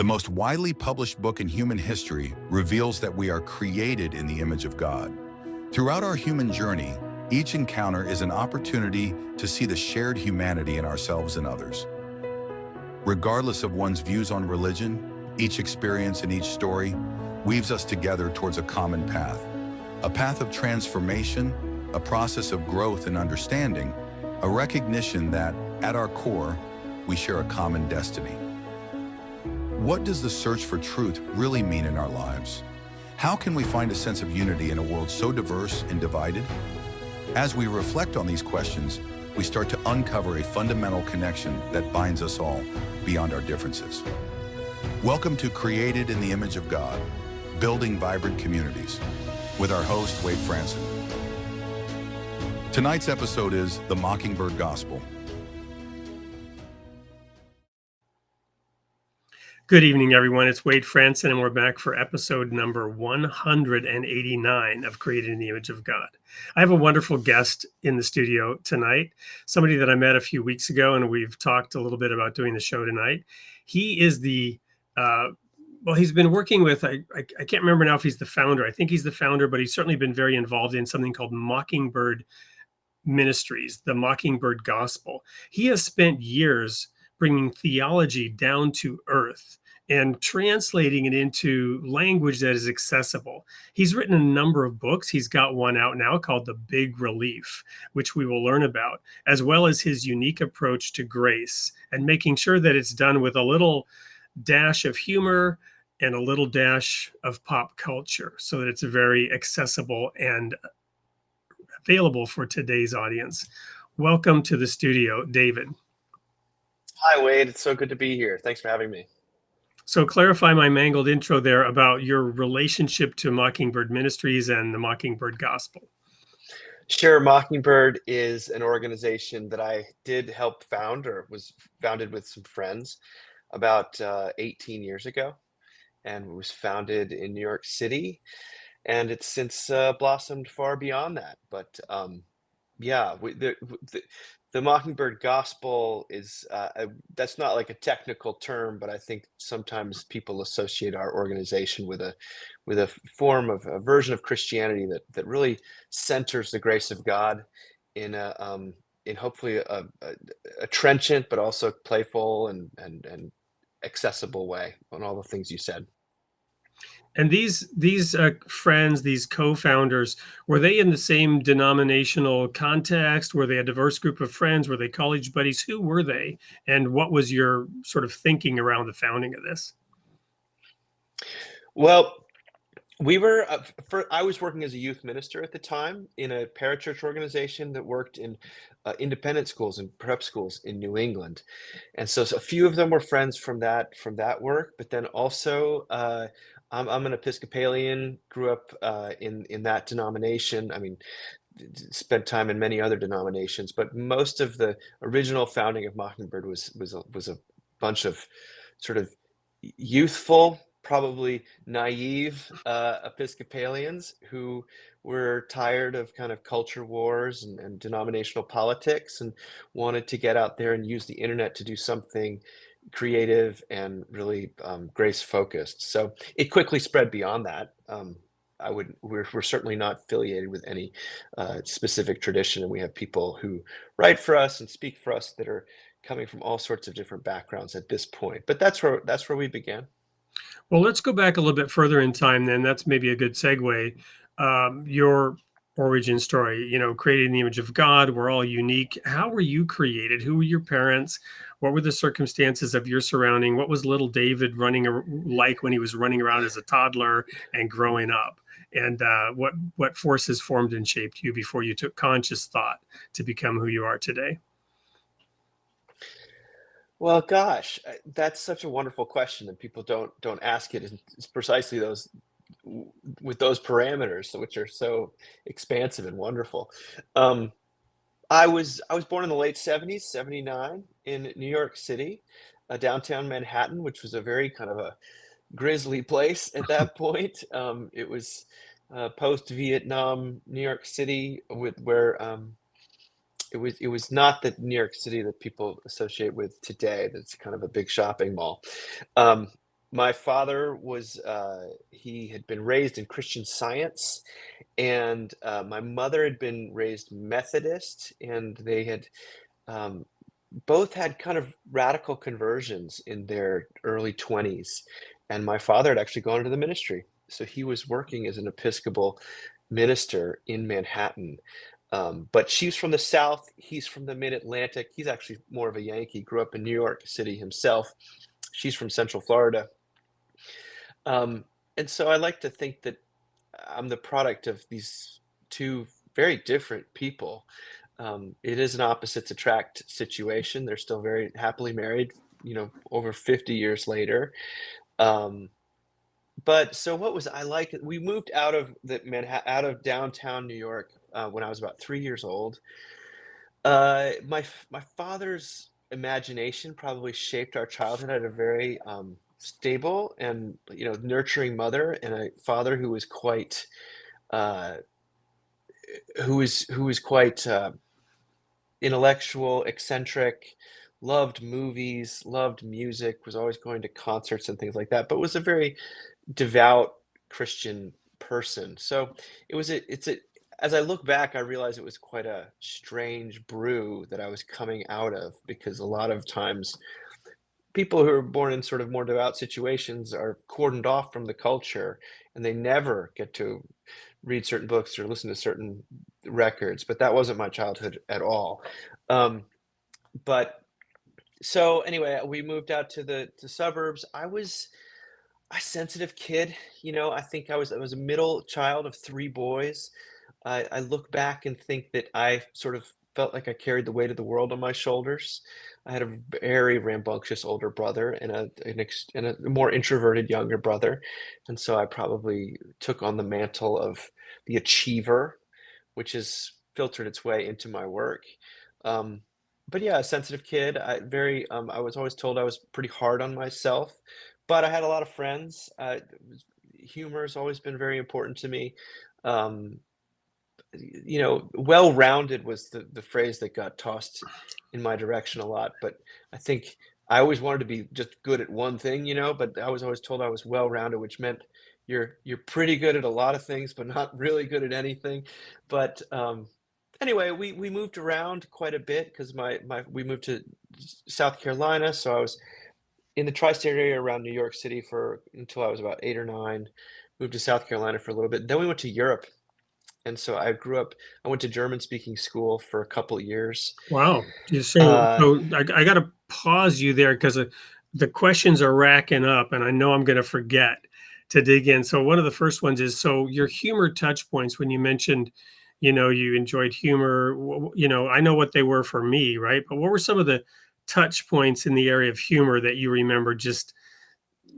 The most widely published book in human history reveals that we are created in the image of God. Throughout our human journey, each encounter is an opportunity to see the shared humanity in ourselves and others. Regardless of one's views on religion, each experience and each story weaves us together towards a common a path of transformation, a process of growth and understanding, a recognition that, at our core, we share a common destiny. What does the search for truth really mean in our lives? How can we find a sense of unity in a world so diverse and divided? As we reflect on these questions, we start to uncover a fundamental connection that binds us all beyond our differences. Welcome to Created in the Image of God, Building Vibrant Communities, with our host, Wade Franson. Tonight's episode is The Mockingbird Gospel. Good evening, everyone. It's Wade Franson, and we're back for episode number 189 of Created in the Image of God. I have a wonderful guest in the studio tonight, somebody that I met a few weeks ago, and we've talked a little bit about doing the show tonight. He is he's been working with, I can't remember now if he's the founder. I think he's the founder, but he's certainly been very involved in something called Mockingbird Ministries, the Mockingbird Gospel. He has spent years bringing theology down to earth and translating it into language that is accessible. He's written a number of books. He's got one out now called The Big Relief, which we will learn about, as well as his unique approach to grace and making sure that it's done with a little dash of humor and a little dash of pop culture so that it's very accessible and available for today's audience. Welcome to the studio, David. Hi, Wade. It's so good to be here. Thanks for having me. So clarify my mangled intro there about your relationship to Mockingbird Ministries and the Mockingbird Gospel. Sure. Mockingbird is an organization that I did help found, or was founded with some friends about 18 years ago, and it was founded in New York City, and it's since blossomed far beyond that. But the Mockingbird Gospel is that's not like a technical term, but I think sometimes people associate our organization with a form of a version of Christianity that really centers the grace of God in hopefully a trenchant but also playful and accessible way on all the things you said. And these friends, these co-founders, were they in the same denominational context? Were they a diverse group of friends? Were they college buddies? Who were they? And what was your sort of thinking around the founding of this? Well, we were I was working as a youth minister at the time in a parachurch organization that worked in independent schools and prep schools in New England, and so a few of them were friends from that work. But then also, I'm an Episcopalian, grew up in that denomination. I mean, spent time in many other denominations, but most of the original founding of Mockingbird was a bunch of sort of youthful, probably naive Episcopalians who were tired of kind of culture wars and denominational politics and wanted to get out there and use the internet to do something creative and really grace focused. So it quickly spread beyond that. We're certainly not affiliated with any specific tradition, and we have people who write for us and speak for us that are coming from all sorts of different backgrounds at this point. But that's where we began. Well, let's go back a little bit further in time then. That's maybe a good segue. Your origin story, created in the image of God. We're all unique. How were you created? Who were your parents? What were the circumstances of your surrounding? What was little David like when he was running around as a toddler and growing up? And what forces formed and shaped you before you took conscious thought to become who you are today? Well, gosh, that's such a wonderful question, and people don't ask it. It's precisely those with those parameters, which are so expansive and wonderful. I was born in the late 70s, 79, in New York City, downtown Manhattan, which was a very kind of a grisly place at that point. It was post-Vietnam New York City, where it was not the New York City that people associate with today. That's kind of a big shopping mall. My father was he had been raised in Christian Science, and my mother had been raised Methodist, and they had um, both had kind of radical conversions in their early 20s. And my father had actually gone into the ministry. So he was working as an Episcopal minister in Manhattan. But she's from the South, he's from the Mid-Atlantic. He's actually more of a Yankee, grew up in New York City himself. She's from Central Florida. Um, and so I like to think that I'm the product of these two very different people. It is an opposites attract situation. They're still very happily married, over 50 years later. Um, but so what was I like? We moved out of the Manhattan, out of downtown New York when I was about 3 years old. My father's imagination probably shaped our childhood. I had a very stable and nurturing mother, and a father who was quite uh, who was quite intellectual, eccentric, loved movies, loved music, was always going to concerts and things like that, but was a very devout Christian person. So as I look back, I realize it was quite a strange brew that I was coming out of, because a lot of times people who are born in sort of more devout situations are cordoned off from the culture, and they never get to read certain books or listen to certain records. But that wasn't my childhood at all. But so anyway, we moved out to the suburbs. I was a sensitive kid. I think I was a middle child of three boys. I look back and think that I sort of felt like I carried the weight of the world on my shoulders. I had a very rambunctious older brother and a more introverted younger brother, and so I probably took on the mantle of the achiever, which has filtered its way into my work. Um, but yeah, a sensitive kid. I was always told I was pretty hard on myself, but I had a lot of friends. Humor has always been very important to me. Um, well-rounded was the phrase that got tossed in my direction a lot, but I think I always wanted to be just good at one thing, but I was always told I was well-rounded, which meant you're pretty good at a lot of things, but not really good at anything. But anyway, we moved around quite a bit because we moved to South Carolina, so I was in the tri-state area around New York City for until I was about 8 or 9. Moved to South Carolina for a little bit. Then we went to Europe, and so I went to German speaking school for a couple of years. Wow. So, Uh, so I got to pause you there because the questions are racking up, and I know I'm going to forget to dig in. So, one of the first ones is, so your humor touch points, when you mentioned, you enjoyed humor, I know what they were for me, right? But what were some of the touch points in the area of humor that you remember just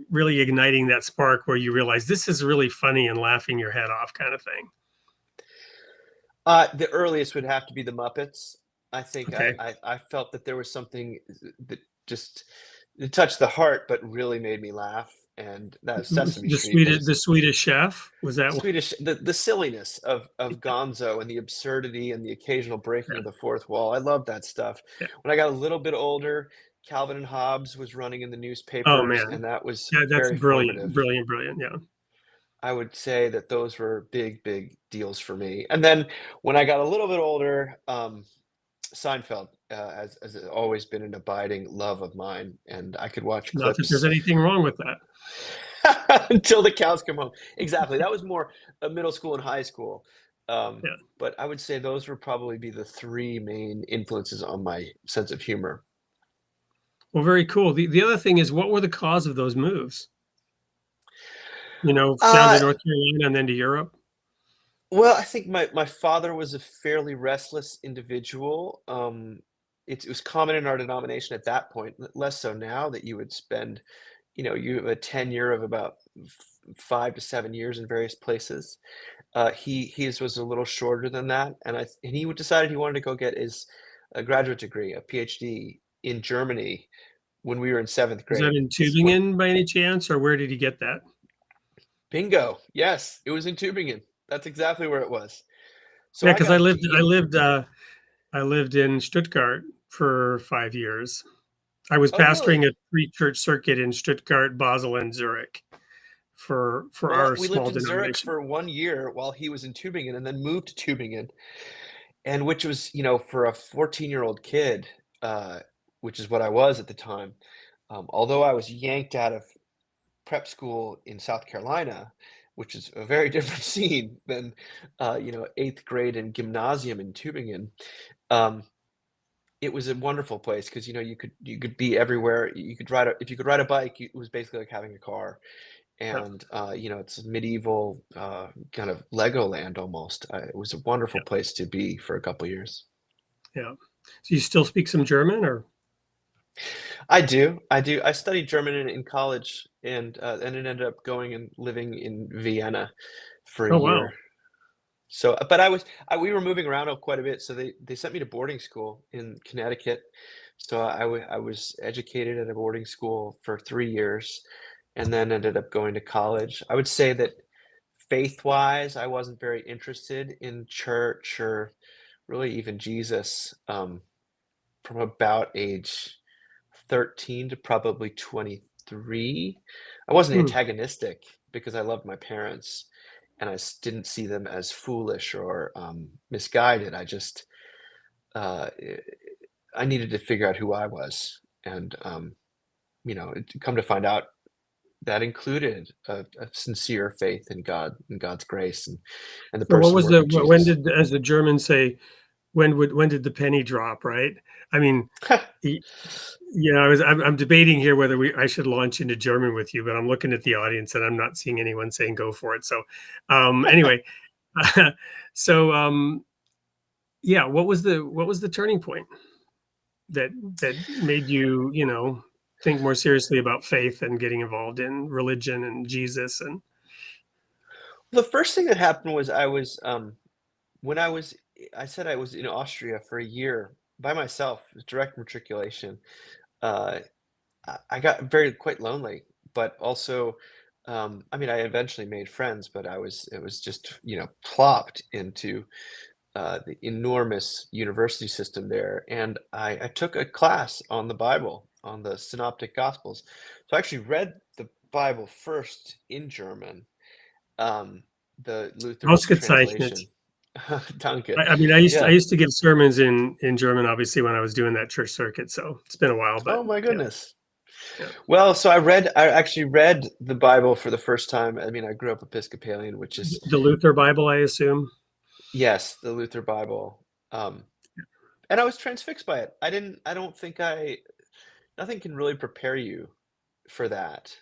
really igniting that spark where you realize this is really funny and laughing your head off kind of thing? the earliest would have to be the Muppets. I think Okay. I felt that there was something that just it touched the heart, but really made me laugh, and that was Sesame Street. The Swedish Chef, was that one? The silliness of Gonzo and the absurdity and the occasional breaking of the fourth wall. I love that stuff. Yeah. When I got a little bit older, Calvin and Hobbes was running in the Oh newspapers, man, and that was yeah, that's very brilliant, formative. brilliant, brilliant. Yeah, I would say that those were big, big deals for me. And then when I got a little bit older, Seinfeld has always been an abiding love of mine, and I could watch not that there's clips anything wrong with that. until the cows come home. Exactly. That was more middle school and high school. Yeah. But I would say those would probably be the three main influences on my sense of humor. Well, very cool. The other thing is, what were the cause of those moves? Down to Uh, North Carolina and then to Europe. well, I think my father was a fairly restless individual. It was common in our denomination at that point, less so now, that you would spend, you have a tenure of about 5 to 7 years in various places. His was a little shorter than that, and he decided he wanted to go get his graduate degree, a PhD in Germany when we were in seventh Was that grade. in When Tübingen by any chance, or where did he get that? bingo, yes, it was in Tübingen. That's exactly where it was. So Yeah, I because got, I lived in Stuttgart for 5 years. I was Oh, pastoring really? a three-church circuit in Stuttgart, Basel, and Zurich for Well, our we lived small in Zurich denomination. for 1 year while he was in Tübingen and then moved to Tübingen, and which was, for a 14-year-old kid, uh, which is what I was at the time, although I was yanked out of prep school in South Carolina, which is a very different scene than, 8th grade and gymnasium in Tübingen. Um, it was a wonderful place because you could be everywhere. You could ride a if you could ride a bike, it was basically like having a car, Yeah, and, it's medieval, kind of Legoland almost. It was a wonderful yeah, place to be for a couple years. yeah. So you still speak some German, or? I do, I do. I studied German in college, and it ended up going and living in Vienna for a Oh, wow. year. So, but we were moving around quite a bit, so they sent me to boarding school in Connecticut. So I was educated at a boarding school for 3 years, and then ended up going to college. I would say that faith-wise, I wasn't very interested in church or really even Jesus, from about age 13 to probably 23. I wasn't Hmm. antagonistic because I loved my parents and didn't see them as foolish or misguided. Uh, eh, I needed to figure out who I was. And, come to find out that included a sincere faith in God and God's grace and the So what person was work the of when Jesus. did, as the Germans say, when did the penny drop, right? I mean, y I'm debating here whether I should launch into German with you, but I'm looking at the audience and I'm not seeing anyone saying go for it. So, anyway, so, yeah, what was the turning point that that made you, think more seriously about faith and getting involved in religion and Jesus and The first thing that happened was when I said I was in Austria for a year by myself, direct matriculation. Uh, I got very quite lonely, but also, I mean, I eventually made friends, but it was just, plopped into the enormous university system there. And I took a class on the Bible, on the Synoptic Gospels. So I actually read the Bible first in German, um, the Luther ausgezeichnet. translation. Danke. I mean, I Yeah. used to give sermons in German, obviously, when I was doing that church circuit. So it's been a while, but Oh my yeah, goodness. yeah. Well, so I actually read the Bible for the first time. I mean, I grew up Episcopalian, which is, The Luther Bible, I assume. yes, the Luther Bible. Um, and I was transfixed by it. I don't think nothing can really prepare you for that.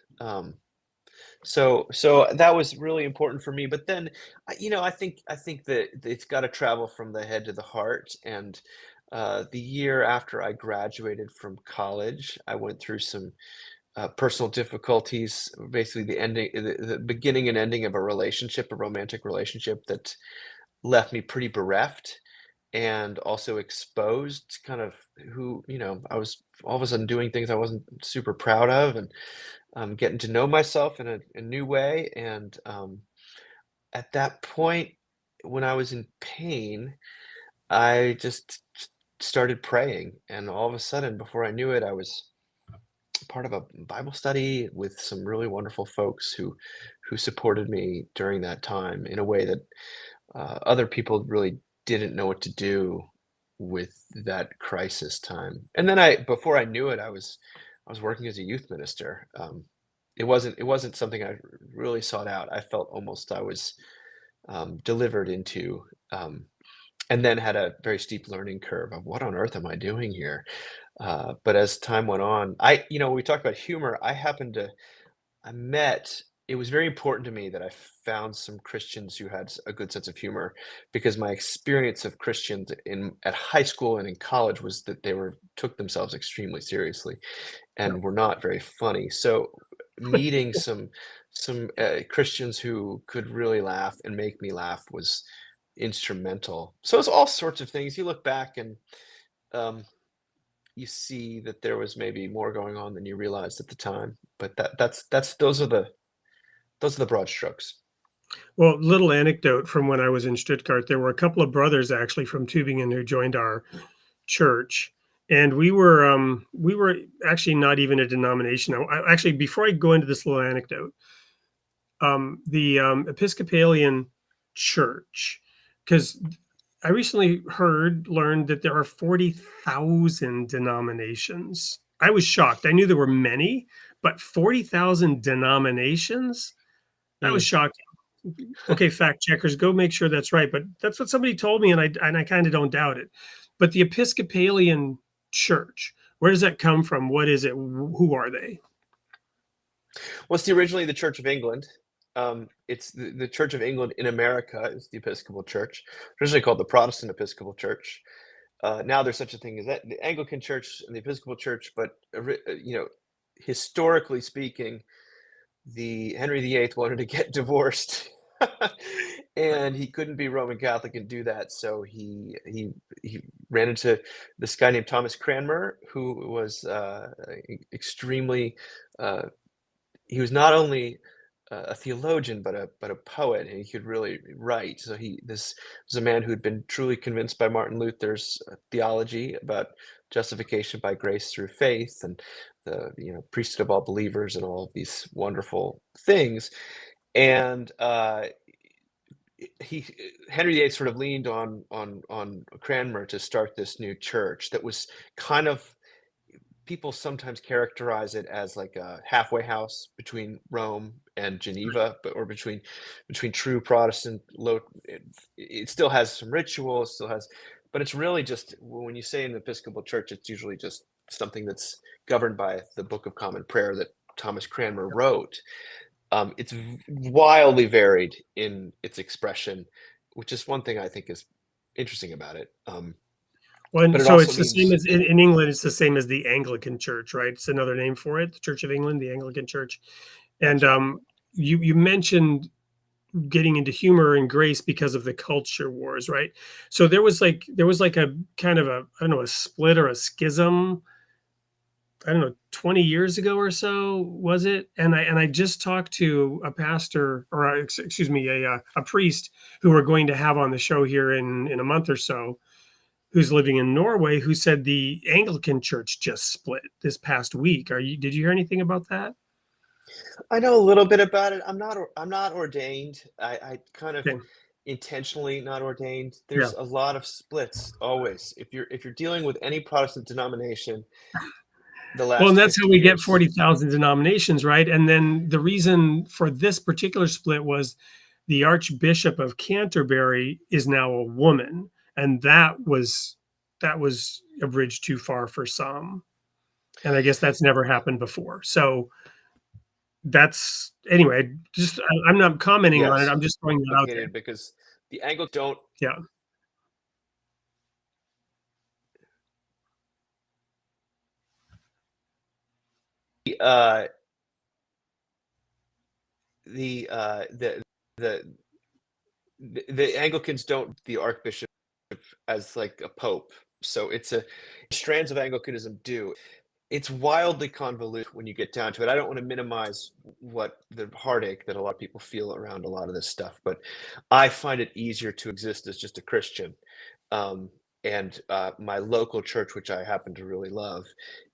So that was really important for me. But then, I think that it's got to travel from the head to the heart. And the year after I graduated from college, I went through some personal difficulties, basically the beginning and ending of a relationship, a romantic relationship that left me pretty bereft and also exposed kind of who, I was all of a sudden doing things I wasn't super proud of and getting to know myself in a new way. And at that point, when I was in pain, I just started praying. And all of a sudden, before I knew it, I was part of a Bible study with some really wonderful folks who supported me during that time in a way that other people really didn't know what to do with that crisis time. And then before I knew it, I was working as a youth minister. It wasn't something I really sought out. I felt almost I was delivered into. And then had a very steep learning curve of what on earth am I doing here? But as time went on, we talked about humor. I met, it was very important to me that I found some Christians who had a good sense of humor because my experience of Christians at high school and in college was that they took themselves extremely seriously Yeah. and were not very funny. So meeting some Christians who could really laugh and make me laugh was instrumental. So it's all sorts of things. You look back and um, you see that there was maybe more going on than you realized at the time. But those are the broad strokes. Well, little anecdote from when I was in Stuttgart, there were a couple of brothers actually from Tübingen who joined our church, And we were actually not even a denomination. Actually, before I go into this little anecdote, the Episcopalian Church, because I recently learned that there are 40,000 denominations. I was shocked. I knew there were many, but 40,000 denominations? That was Mm. shocking. Okay, fact checkers, go make sure that's right. But that's what somebody told me, and I kind of don't doubt it. But the Episcopalian Church, where does that come from? What is it? Who are they? Well, it's originally the Church of England. It's the Church of England in America is the Episcopal Church, originally called the Protestant Episcopal Church. Now there's such a thing as that, the Anglican Church and the Episcopal Church, but historically speaking, the Henry VIII wanted to get divorced, and he couldn't be Roman Catholic and do that, so he ran into this guy named Thomas Cranmer, who was extremely. He was not only a theologian, but a poet, and he could really write. So this was a man who had been truly convinced by Martin Luther's theology about justification by grace through faith, and the priesthood of all believers, and all of these wonderful things. And he Henry VIII sort of leaned on Cranmer to start this new church that was kind of, people sometimes characterize it as like a halfway house between Rome and Geneva, or between true Protestant. It still has some ritual, but it's really just, when you say an Episcopal Church, it's usually just something that's governed by the Book of Common Prayer that Thomas Cranmer wrote. It's wildly varied in its expression, which is one thing I think is interesting about it. Well, But it so also it's the same means, as in England. It's the same as the Anglican Church, right? It's another name for it, the Church of England, the Anglican Church. And you mentioned getting into humor and grace because of the culture wars, right? So there was like a kind of a, I don't know, a split or a schism, I don't know, 20 years ago or so, was it? And I just talked to a pastor, or excuse me, a priest who we're going to have on the show here in a month or so, who's living in Norway, who said the Anglican Church just split this past week. Did you hear anything about that? I know a little bit about it. I'm not ordained. I kind of Okay. intentionally not ordained. Yeah. There's a lot of splits always. If you're dealing with any Protestant denomination, the Well, and last that's how 50 we get years. 40,000 denominations, right? And then the reason for this particular split was the Archbishop of Canterbury is now a woman, and that was a bridge too far for some. And I guess that's never happened before. So that's, anyway, I'm not commenting on it. Yes, I'm just throwing that out there. complicated because the Anglicans don't. Yeah. Uh, the uh, the the the Anglicans don't the Archbishop as like a pope. So it's a strands of Anglicanism do. It's wildly convoluted when you get down to it. I don't want to minimize what the heartache that a lot of people feel around a lot of this stuff, but I find it easier to exist as just a Christian. Um, and my local church, which I happen to really love,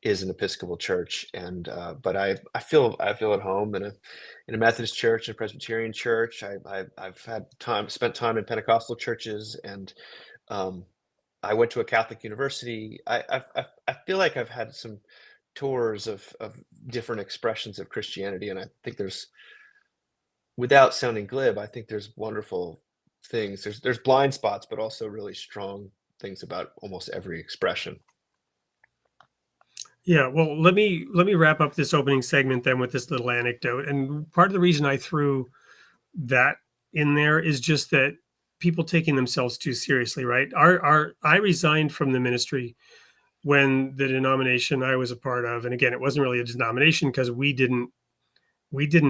is an Episcopal church. And but I feel at home in a Methodist church, a Presbyterian church. I've spent time in Pentecostal churches, and um, I went to a Catholic university. I feel like I've had some tours of different expressions of Christianity, and I think there's, without sounding glib, I think there's wonderful things. There's blind spots, but also really strong things about almost every expression. Yeah, well, let me wrap up this opening segment then with this little anecdote. And part of the reason I threw that in there is just that people taking themselves too seriously, right? I resigned from the ministry when the denomination I was a part of, and again, it wasn't really a denomination because we didn't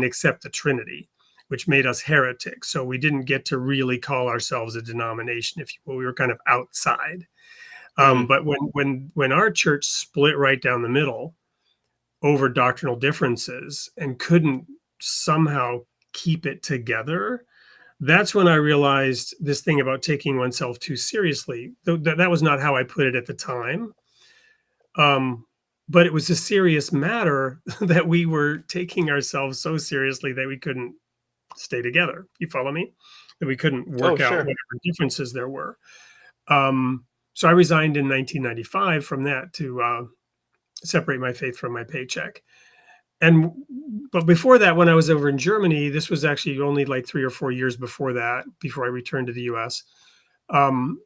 accept the Trinity, which made us heretics. So we didn't get to really call ourselves a denomination, if you will. We were kind of outside. But when our church split right down the middle over doctrinal differences and couldn't somehow keep it together, that's when I realized this thing about taking oneself too seriously. That was not how I put it at the time. But it was a serious matter that we were taking ourselves so seriously that we couldn't stay together. You follow me? That we couldn't Oh, work out sure. whatever differences there were. So I resigned in 1995 from that to separate my faith from my paycheck. But before that, when I was over in Germany, this was actually only like 3 or 4 years before that, before I returned to the US. Um,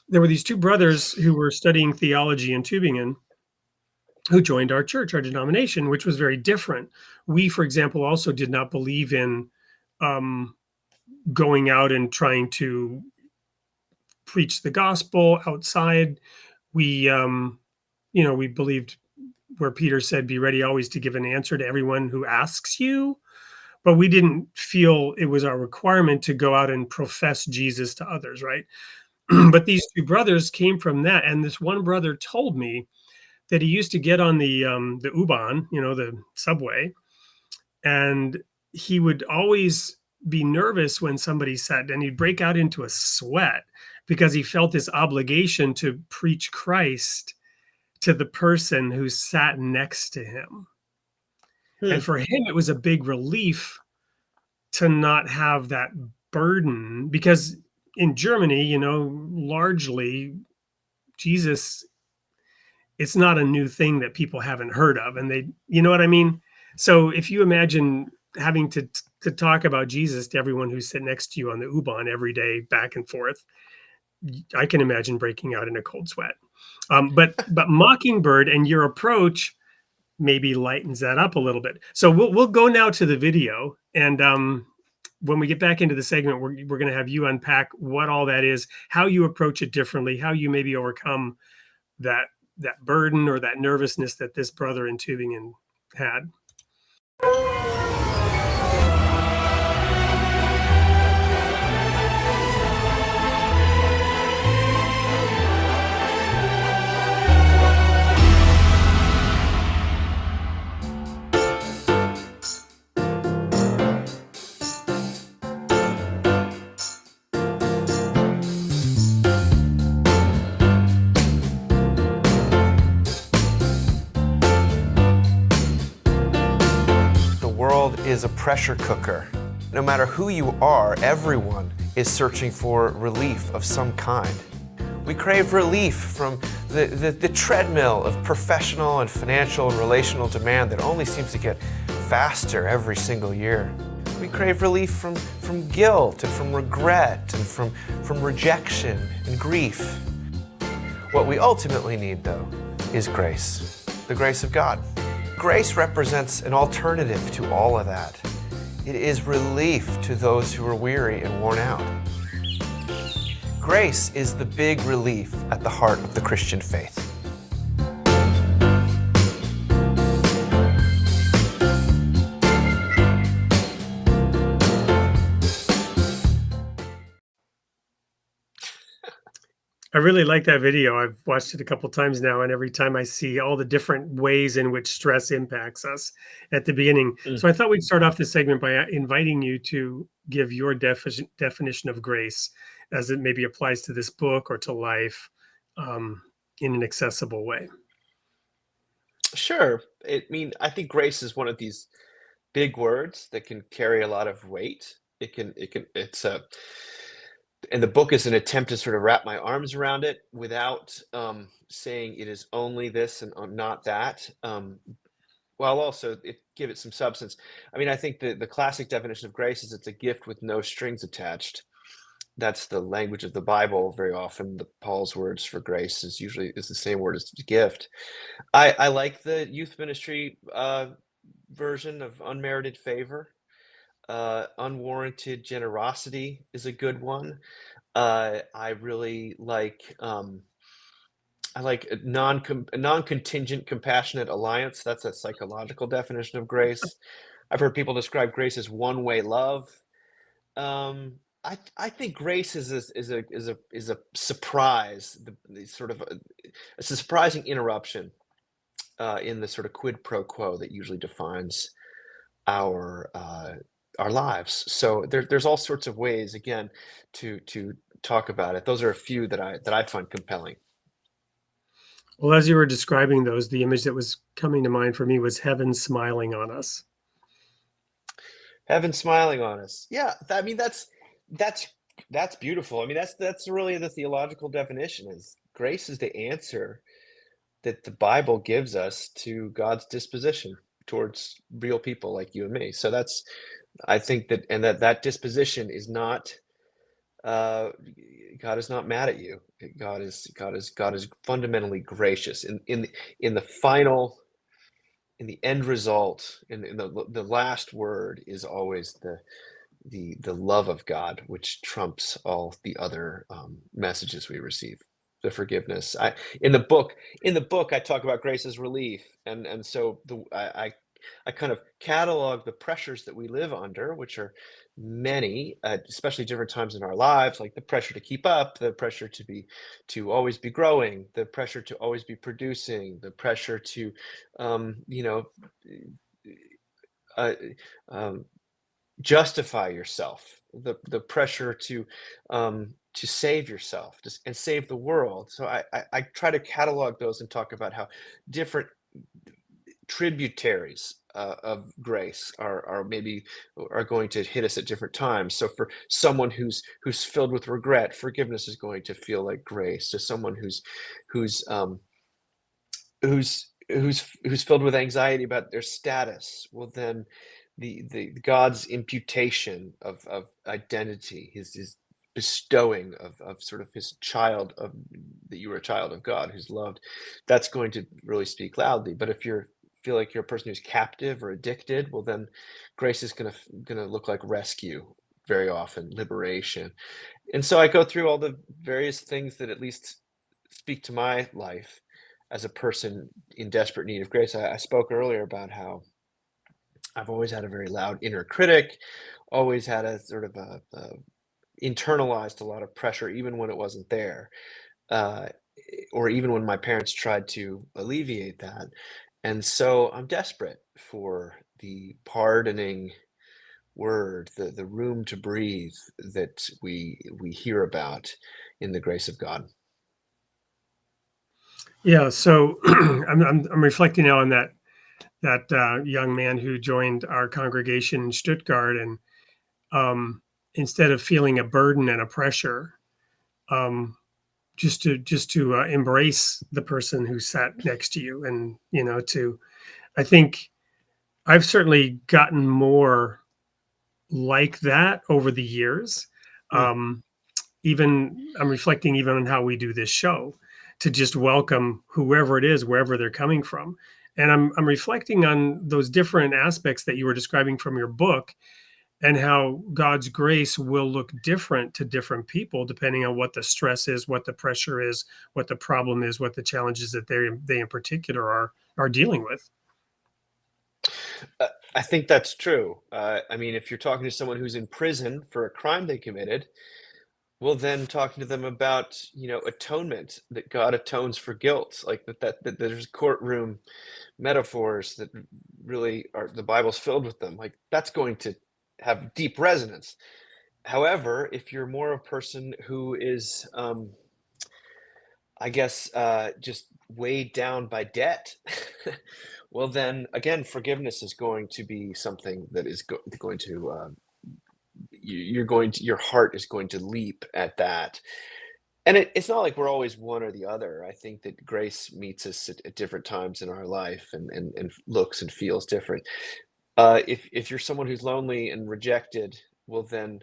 there were these two brothers who were studying theology in Tübingen who joined our church, our denomination, which was very different. We, for example, also did not believe in um, going out and trying to preach the gospel outside. We believed where Peter said, "Be ready always to give an answer to everyone who asks you." But we didn't feel it was our requirement to go out and profess Jesus to others, right? But these two brothers came from that, and this one brother told me that he used to get on the U-Bahn, the subway, and he would always be nervous when somebody said, and he'd break out into a sweat because he felt this obligation to preach Christ to the person who sat next to him. And Hmm. for him, it was a big relief to not have that burden because in Germany, largely Jesus, it's not a new thing that people haven't heard of. And you know what I mean? So if you imagine having to talk about Jesus to everyone who's sitting next to you on the U-Bahn every day, back and forth, I can imagine breaking out in a cold sweat. But Mockingbird and your approach maybe lightens that up a little bit. So we'll go now to the video, and when we get back into the segment, we're going to have you unpack what all that is, how you approach it differently, how you maybe overcome that burden or that nervousness that this brother in Tübingen had. Is a pressure cooker. No matter who you are, everyone is searching for relief of some kind. We crave relief from the treadmill of professional and financial and relational demand that only seems to get faster every single year. We crave relief from guilt and from regret and from rejection and grief. What we ultimately need, though, is grace, the grace of God. Grace represents an alternative to all of that. It is relief to those who are weary and worn out. Grace is the big relief at the heart of the Christian faith. I really like that video. I've watched it a couple times now, and every time I see all the different ways in which stress impacts us at the beginning. So I thought we'd start off this segment by inviting you to give your definition of grace as it maybe applies to this book or to life in an accessible way. Sure. I think grace is one of these big words that can carry a lot of weight. And the book is an attempt to sort of wrap my arms around it without saying it is only this and not that, while also give it some substance. I think the classic definition of grace is it's a gift with no strings attached. That's the language of the Bible. Very often, Paul's words for grace is the same word as gift. I like the youth ministry version of unmerited favor. Unwarranted generosity is a good one. I really like a non-contingent compassionate alliance. That's a psychological definition of grace. I've heard people describe grace as one-way love. I think grace is a surprise, it's a surprising interruption in the sort of quid pro quo that usually defines our lives. So there's all sorts of ways, again, to talk about it. Those are a few that I find compelling. Well, as you were describing those, the image that was coming to mind for me was heaven smiling on us. Heaven smiling on us. Yeah, I mean that's that's beautiful. I mean that's really the theological definition is grace is the answer that the Bible gives us to God's disposition towards real people like you and me. So that's I think that and that disposition is not uh God is not mad at you. God is fundamentally gracious in the final in the end result in the last word is always the love of God, which trumps all the other messages we receive. The forgiveness. In the book I talk about grace as relief, and so I kind of catalog the pressures that we live under, which are many, especially different times in our lives, like the pressure to keep up, the pressure to always be growing, the pressure to always be producing, the pressure to, you know, uh, um, justify yourself, the pressure to save yourself and save the world. So I try to catalog those and talk about how different tributaries of grace are maybe are going to hit us at different times. So for someone who's filled with regret, forgiveness is going to feel like grace. To someone who's who's filled with anxiety about their status, well then the God's imputation of identity, his bestowing of sort of his child of that you were a child of God who's loved, that's going to really speak loudly. But if you're feel like you're a person who's captive or addicted, well then grace is gonna look like rescue very often, liberation. And so I go through all the various things that at least speak to my life as a person in desperate need of grace. I spoke earlier about how I've always had a very loud inner critic, always had a sort of a internalized a lot of pressure, even when it wasn't there, uh, or even when my parents tried to alleviate that. And so I'm desperate for the pardoning word, the room to breathe that we hear about in the grace of God. Yeah, so I'm reflecting now on that young man who joined our congregation in Stuttgart, and um, instead of feeling a burden and a pressure, um, just to embrace the person who sat next to you, and to I think I've certainly gotten more like that over the years. Mm. Um, Even I'm reflecting even on how we do this show, to just welcome whoever it is, wherever they're coming from. And I'm reflecting on those different aspects that you were describing from your book, and how God's grace will look different to different people depending on what the stress is, what the pressure is, what the problem is, what the challenges that they in particular are dealing with. Uh, I think that's true. I mean, if you're talking to someone who's in prison for a crime they committed, well, then talking to them about, atonement, that God atones for guilt, like that there's courtroom metaphors that really are the Bible's filled with them. Like that's going to have deep resonance. However, if you're more a person who is, I guess, just weighed down by debt, well, then again, forgiveness is going to be something that is going to you're going to your heart is going to leap at that. And it's not like we're always one or the other. I think that grace meets us at different times in our life and looks and feels different. If you're someone who's lonely and rejected, well, then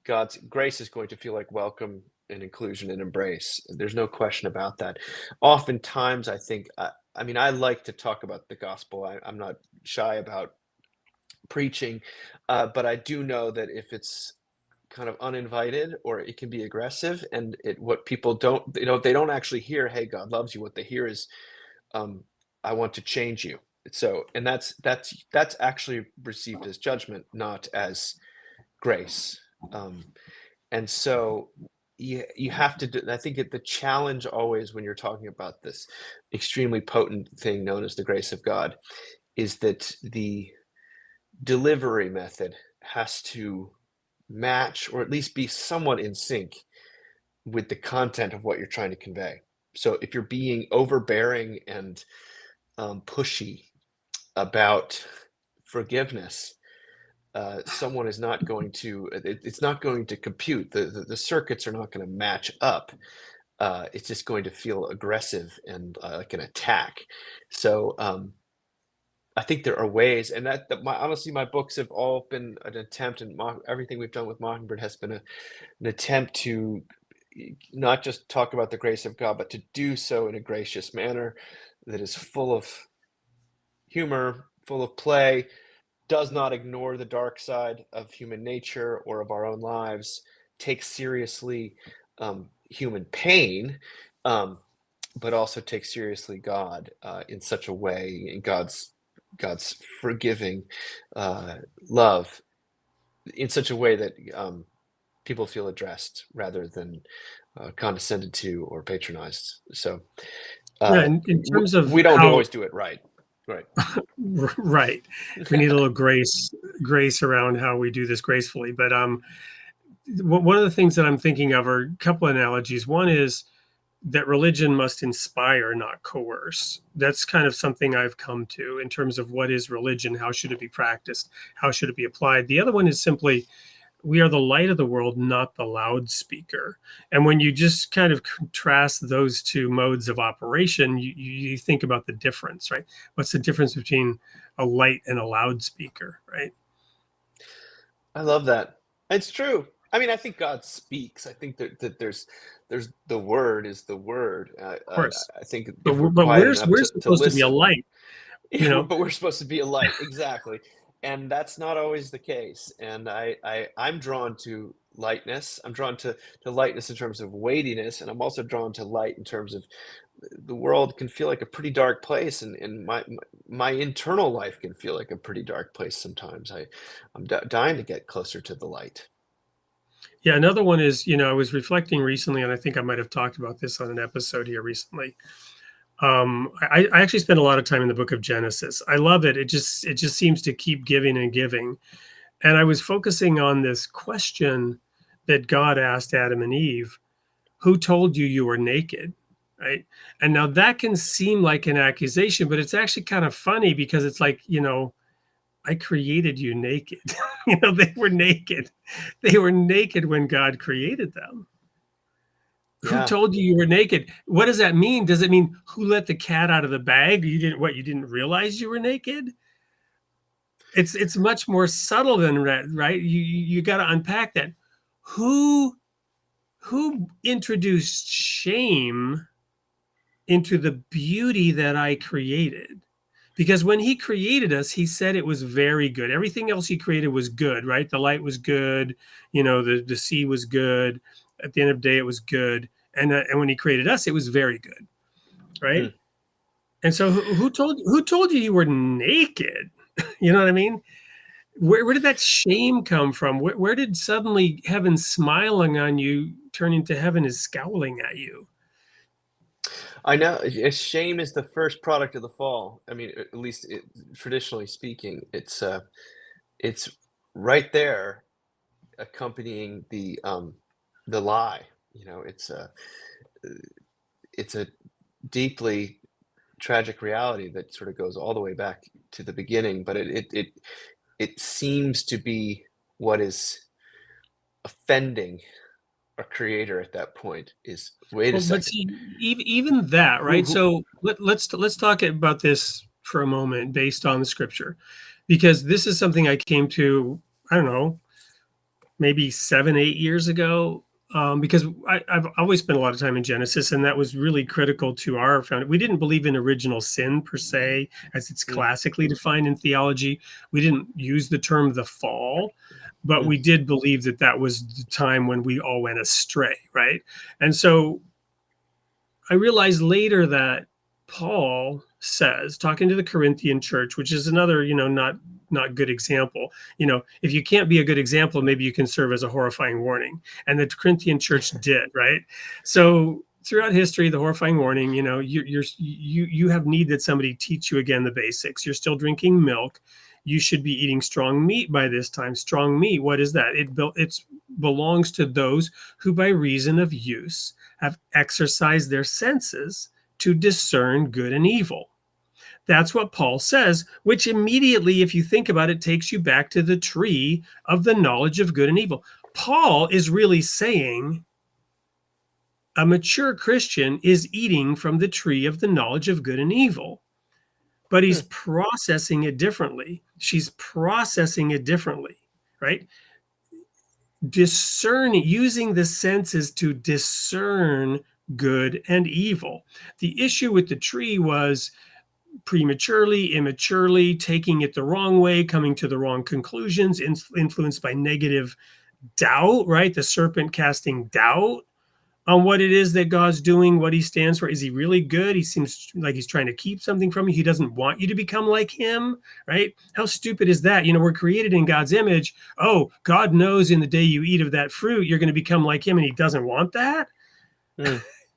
God's grace is going to feel like welcome and inclusion and embrace. There's no question about that. Oftentimes, I think, I mean, I like to talk about the gospel. I'm not shy about preaching, but I do know that if it's kind of uninvited or it can be aggressive, and what people don't, they don't actually hear, "Hey, God loves you." What they hear is, um, "I want to change you." So, and that's actually received as judgment, not as grace. Um, and so you have to do, I think the challenge always when you're talking about this extremely potent thing known as the grace of God is that the delivery method has to match or at least be somewhat in sync with the content of what you're trying to convey. So if you're being overbearing and pushy about forgiveness, someone is not going to, it's not going to compute. The circuits are not going to match up. It's just going to feel aggressive and like an attack. So I think there are ways, and honestly, my books have all been an attempt, and everything we've done with Mockingbird has been an attempt to not just talk about the grace of God, but to do so in a gracious manner that is full of humor, full of play, does not ignore the dark side of human nature or of our own lives, takes seriously human pain, but also takes seriously God in such a way, in God's forgiving love, in such a way that people feel addressed rather than condescended to or patronized. So Yeah, in terms of we don't how, always do it right. Right. right, we need a little grace around how we do this gracefully. But one of the things that I'm thinking of are a couple of analogies. One is that religion must inspire, not coerce. That's kind of something I've come to in terms of what is religion, how should it be practiced, how should it be applied. The other one is simply, we are the light of the world, not the loudspeaker. And when you just kind of contrast those two modes of operation, you think about the difference, right? What's the difference between a light and a loudspeaker, right? I love that. It's true. I mean, I think God speaks. I think that there's the word is the word. Of course. I think But if we're but quiet we're enough we're to supposed to be a listen, light, you know. but we're supposed to be a light. Exactly. And that's not always the case. And I'm drawn to lightness. I'm drawn to lightness in terms of weightiness, and I'm also drawn to light in terms of the world can feel like a pretty dark place, and my internal life can feel like a pretty dark place sometimes. I'm dying to get closer to the light. Yeah, another one is, I was reflecting recently, and I think I might have talked about this on an episode here recently. I actually spent a lot of time in the book of Genesis. I love it. It just seems to keep giving and giving. And I was focusing on this question that God asked Adam and Eve, who told you you were naked? Right. And now that can seem like an accusation, but it's actually kind of funny because it's like, I created you naked. They were naked. They were naked when God created them. Who Yeah. told you you were naked? What does that mean? Does it mean who let the cat out of the bag? You didn't realize you were naked? It's much more subtle than that, right? You got to unpack that. Who introduced shame into the beauty that I created? Because when he created us, he said it was very good. Everything else he created was good, right? The light was good. The sea was good. At the end of the day, it was good. And when he created us, it was very good, right? Hmm. And so who told you were naked? You know what I mean? Where did that shame come from? Where did suddenly heaven smiling on you turn into heaven is scowling at you? I know. Shame is the first product of the fall. I mean, at least traditionally speaking, it's right there accompanying the lie. It's a deeply tragic reality that sort of goes all the way back to the beginning, but it seems to be what is offending our creator at that point is, wait a Well, but second, see, even that, right? who So let's talk about this for a moment based on the scripture, because this is something I came to, I don't know, maybe 7-8 years ago. Because I've always spent a lot of time in Genesis, and that was really critical to our foundation. We didn't believe in original sin per se, as it's mm, classically defined in theology. We didn't use the term the fall, but mm, we did believe that that was the time when we all went astray, right? And so I realized later that Paul says, talking to the Corinthian church, which is another, not good example. If you can't be a good example, maybe you can serve as a horrifying warning. And the Corinthian church did, right? So throughout history, the horrifying warning, you have need that somebody teach you again the basics. You're still drinking milk. You should be eating strong meat by this time. Strong meat, what is that? It belongs to those who by reason of use have exercised their senses to discern good and evil. That's what Paul says, which immediately, if you think about it, takes you back to the tree of the knowledge of good and evil. Paul is really saying a mature Christian is eating from the tree of the knowledge of good and evil, but he's processing it differently. She's processing it differently, right? Discerning, using the senses to discern good and evil. The issue with the tree was prematurely, immaturely, taking it the wrong way, coming to the wrong conclusions, influenced by negative doubt, right? The serpent casting doubt on what it is that God's doing, what he stands for. Is he really good? He seems like he's trying to keep something from you. He doesn't want you to become like him, right? How stupid is that? You know, we're created in God's image. Oh, God knows in the day you eat of that fruit, you're going to become like him, and he doesn't want that.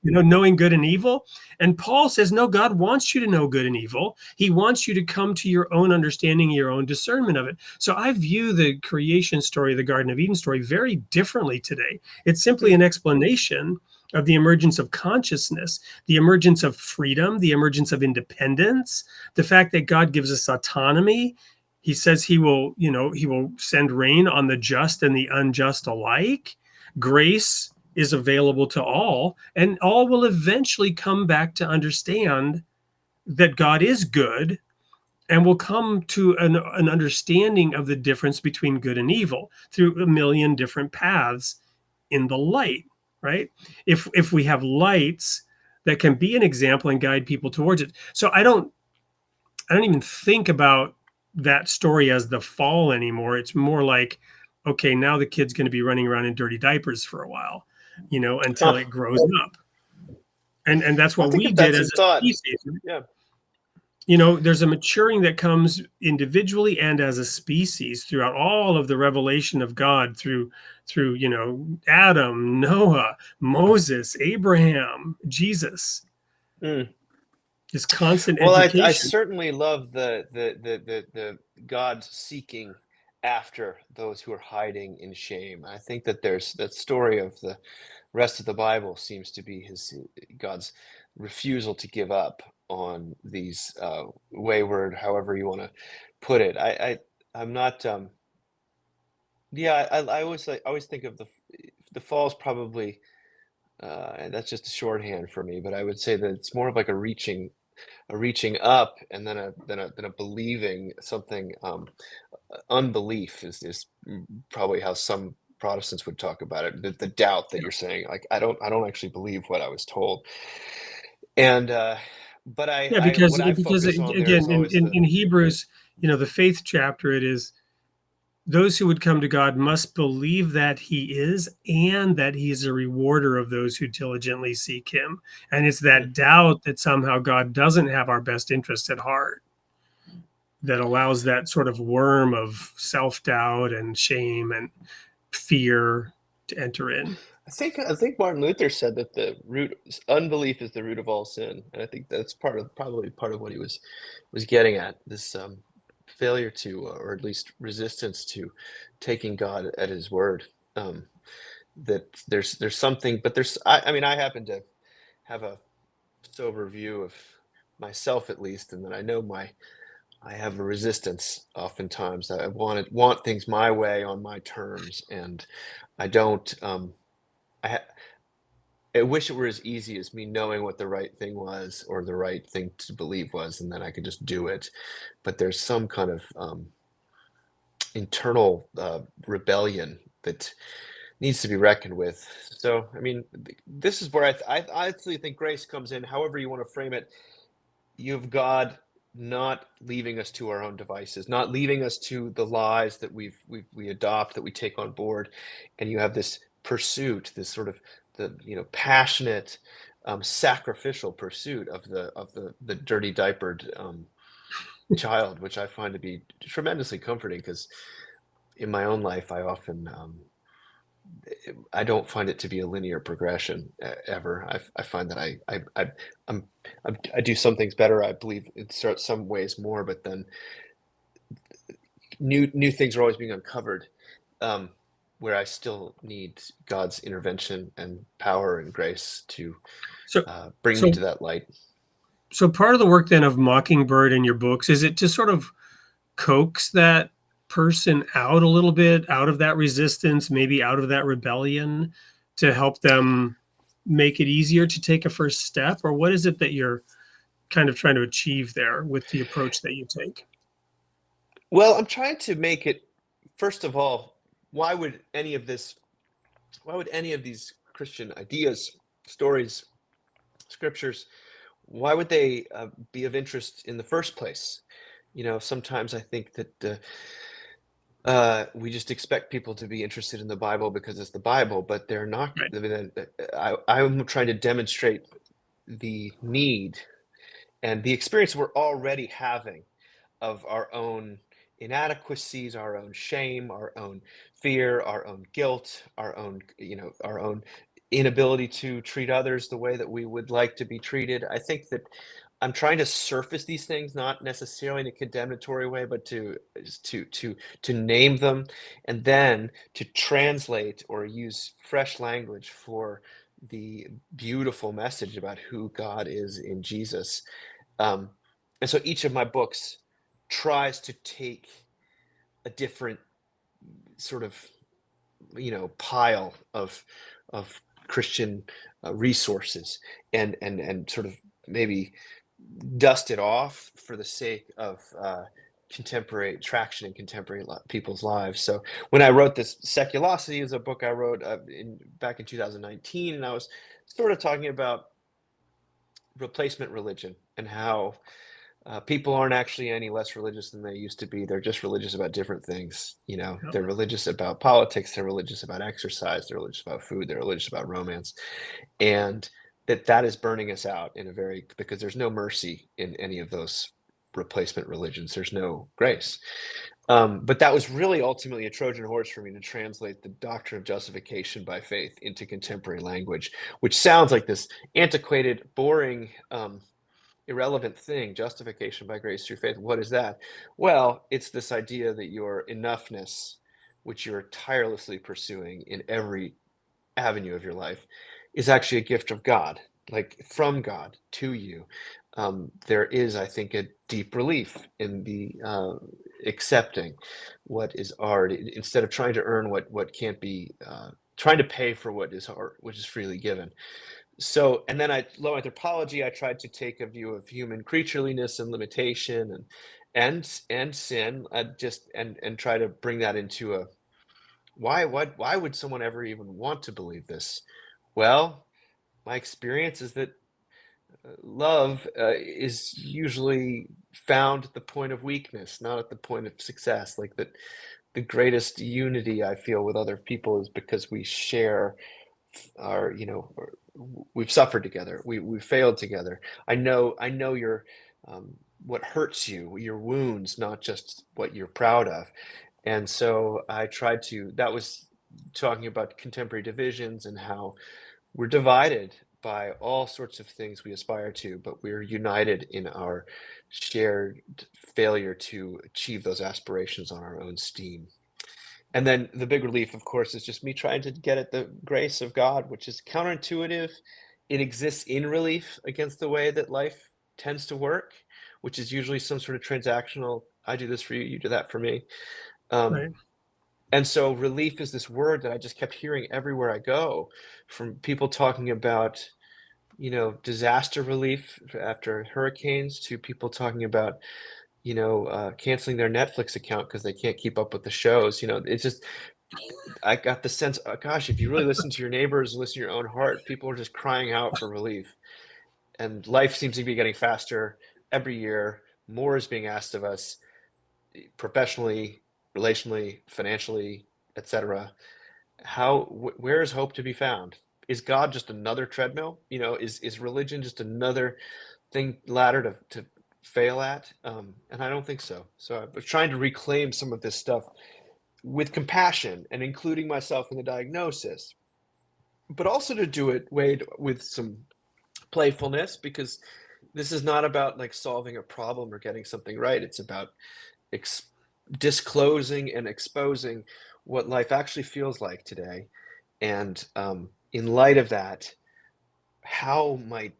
You know, knowing good and evil. And Paul says, no, God wants you to know good and evil. He wants you to come to your own understanding, your own discernment of it. So I view the creation story, the Garden of Eden story, very differently today. It's simply an explanation of the emergence of consciousness, the emergence of freedom, the emergence of independence, the fact that God gives us autonomy. He says he will, you know, he will send rain on the just and the unjust alike. Grace is available to all, and all will eventually come back to understand that God is good, and will come to an understanding of the difference between good and evil through a million different paths in the light, right? If we have lights that can be an example and guide people towards it. So I don't even think about that story as the fall anymore. It's more like, okay, now the kid's going to be running around in dirty diapers for a while, you know, until it grows up. And that's what we did as a species. Yeah. You know, there's a maturing that comes individually and as a species throughout all of the revelation of God through, you know, Adam, Noah, Moses, Abraham, Jesus. This constant education. I certainly love the God seeking after those who are hiding in shame. I think that there's that story of the rest of the Bible seems to be God's refusal to give up on these wayward, however you want to put it. I'm not. Yeah, I always think of the fall is probably, and that's just a shorthand for me. But I would say that it's more of like a reaching up, and then a believing something. Unbelief is probably how some Protestants would talk about it. The doubt that you're saying, like I don't actually believe what I was told, and but Because what I focus on there is again, always in Hebrews, you know, the faith chapter, it is those who would come to God must believe that he is, and that he is a rewarder of those who diligently seek him. And it's that doubt that somehow God doesn't have our best interest at heart that allows that sort of worm of self-doubt and shame and fear to enter in. I think Martin Luther said that the root unbelief is the root of all sin, and I think that's probably part of what he was getting at, this failure to, or at least resistance to, taking God at his word. That there's something, but I mean, I happen to have a sober view of myself, at least, and that I know I have a resistance oftentimes. I want things my way on my terms, and I don't. I wish it were as easy as me knowing what the right thing was, or the right thing to believe was, and then I could just do it. But there's some kind of internal rebellion that needs to be reckoned with. So, I mean, this is where I actually think grace comes in. However you want to frame it, you've God not leaving us to our own devices, not leaving us to the lies that we adopt, that we take on board, and you have this pursuit, this sort of passionate, sacrificial pursuit of the dirty diapered child, which I find to be tremendously comforting, because in my own life I often I don't find it to be a linear progression ever. I find that I do some things better, I believe, in some ways more, but then new things are always being uncovered. where I still need God's intervention and power and grace to So, bring me so, to that light. so part of the work then of Mockingbird in your books, is it to sort of coax that person out a little bit, out of that resistance, maybe out of that rebellion, to help them make it easier to take a first step? Or what is it that you're kind of trying to achieve there with the approach that you take? Well, I'm trying to make it, first of all, why would any of these Christian ideas, stories, scriptures, why would they be of interest in the first place? Sometimes I think that we just expect people to be interested in the Bible because it's the Bible, but they're not. Right. I mean, I'm trying to demonstrate the need and the experience we're already having of our own inadequacies, our own shame, our own fear, our own guilt, our own inability to treat others the way that we would like to be treated. I think that I'm trying to surface these things, not necessarily in a condemnatory way, but to name them, and then to translate or use fresh language for the beautiful message about who God is in Jesus. Um, and so each of my books tries to take a different sort of pile of Christian resources and sort of maybe dust it off for the sake of contemporary traction in contemporary people's lives. So when I wrote this, Seculosity is a book I wrote back in 2019, and I was sort of talking about replacement religion and how people aren't actually any less religious than they used to be. They're just religious about different things. They're religious about politics. They're religious about exercise. They're religious about food. They're religious about romance. And that is burning us out because there's no mercy in any of those replacement religions. There's no grace. But that was really ultimately a Trojan horse for me to translate the doctrine of justification by faith into contemporary language, which sounds like this antiquated, boring, irrelevant thing. Justification by grace through faith. What is that? Well, it's this idea that your enoughness, which you're tirelessly pursuing in every avenue of your life, is actually a gift of God, like from God to you. There is, I think, a deep relief in the accepting what is already, instead of trying to earn what can't be, trying to pay for what is freely given. So, and then Low Anthropology, I tried to take a view of human creatureliness and limitation and sin, and try to bring that into a why would someone ever even want to believe this? Well, my experience is that love is usually found at the point of weakness, not at the point of success. Like that, the greatest unity I feel with other people is because we share our, we've suffered together, we've failed together. I know your what hurts you, your wounds, not just what you're proud of. And so I tried to, that was talking about contemporary divisions and how we're divided by all sorts of things we aspire to, but we're united in our shared failure to achieve those aspirations on our own steam. And then the big relief, of course, is just me trying to get at the grace of God, which is counterintuitive. It exists in relief against the way that life tends to work, which is usually some sort of transactional, I do this for you, you do that for me. Right. And so relief is this word that I just kept hearing everywhere I go, from people talking about, disaster relief after hurricanes, to people talking about, canceling their Netflix account because they can't keep up with the shows. It's just, I got the sense, oh, gosh, if you really listen to your neighbors, listen to your own heart, people are just crying out for relief. And life seems to be getting faster every year. More is being asked of us professionally, relationally, financially, etc. Where is hope to be found? Is God just another treadmill? Is religion just another ladder to fail at? And I don't think so. So I was trying to reclaim some of this stuff with compassion and including myself in the diagnosis, but also to do it, Wade, with some playfulness, because this is not about like solving a problem or getting something right. It's about disclosing and exposing what life actually feels like today. And in light of that, how might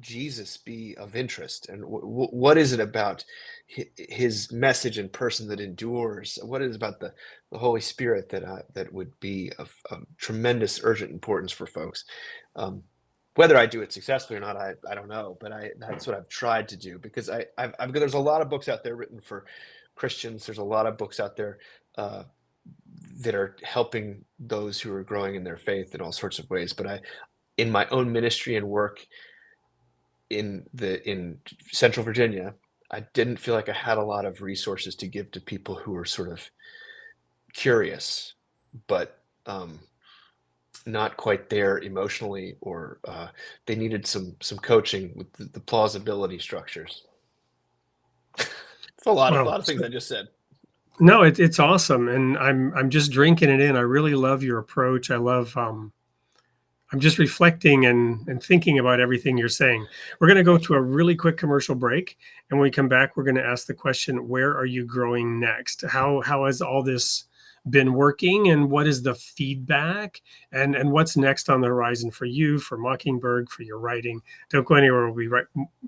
Jesus be of interest? And what is it about his message in person that endures? What is it about the Holy Spirit that would be of tremendous urgent importance for folks? Whether I do it successfully or not, I don't know, but that's what I've tried to do, because there's a lot of books out there written for Christians. There's a lot of books out there uh, that are helping those who are growing in their faith in all sorts of ways. But in my own ministry and work in Central Virginia, I didn't feel like I had a lot of resources to give to people who were sort of curious, but not quite there emotionally, or they needed some coaching with the plausibility structures. It's a lot of things I just said. No, it's awesome, and I'm just drinking it in. I really love your approach. I love I'm just reflecting and thinking about everything you're saying. We're going to go to a really quick commercial break, and when we come back, we're going to ask the question: where are you growing next? How has all this been working, and what is the feedback, and what's next on the horizon for you, for Mockingbird, for your writing? Don't go anywhere. We'll be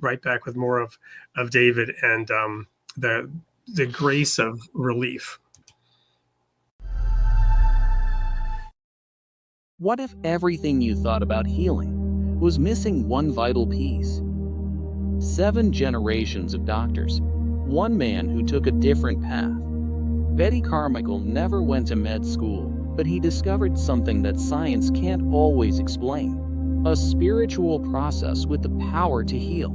right back with more of David and the grace of relief. What if everything you thought about healing was missing one vital piece? 7 generations of doctors, one man who took a different path. Betty Carmichael never went to med school, but he discovered something that science can't always explain: a spiritual process with the power to heal.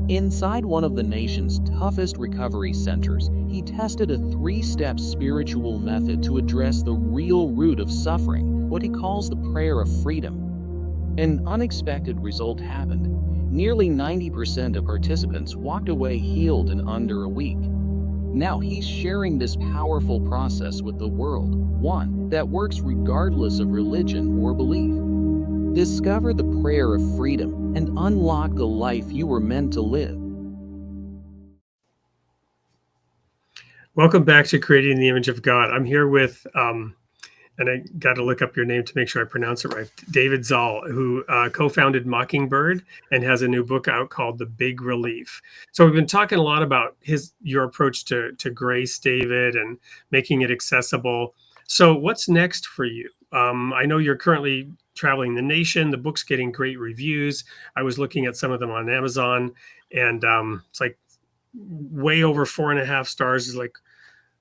Inside one of the nation's toughest recovery centers, he tested a 3-step spiritual method to address the real root of suffering, what he calls the prayer of freedom. An unexpected result happened. Nearly 90% of participants walked away healed in under a week. Now he's sharing this powerful process with the world, one that works regardless of religion or belief. Discover the prayer of freedom and unlock the life you were meant to live. Welcome back to Creating the Image of God. I'm here with, and I got to look up your name to make sure I pronounce it right, David Zahl, who co-founded Mockingbird and has a new book out called The Big Relief. So we've been talking a lot about your approach to grace, David, and making it accessible. So what's next for you? I know you're currently traveling the nation. The book's getting great reviews. I was looking at some of them on Amazon, and it's like way over 4.5 stars. Is like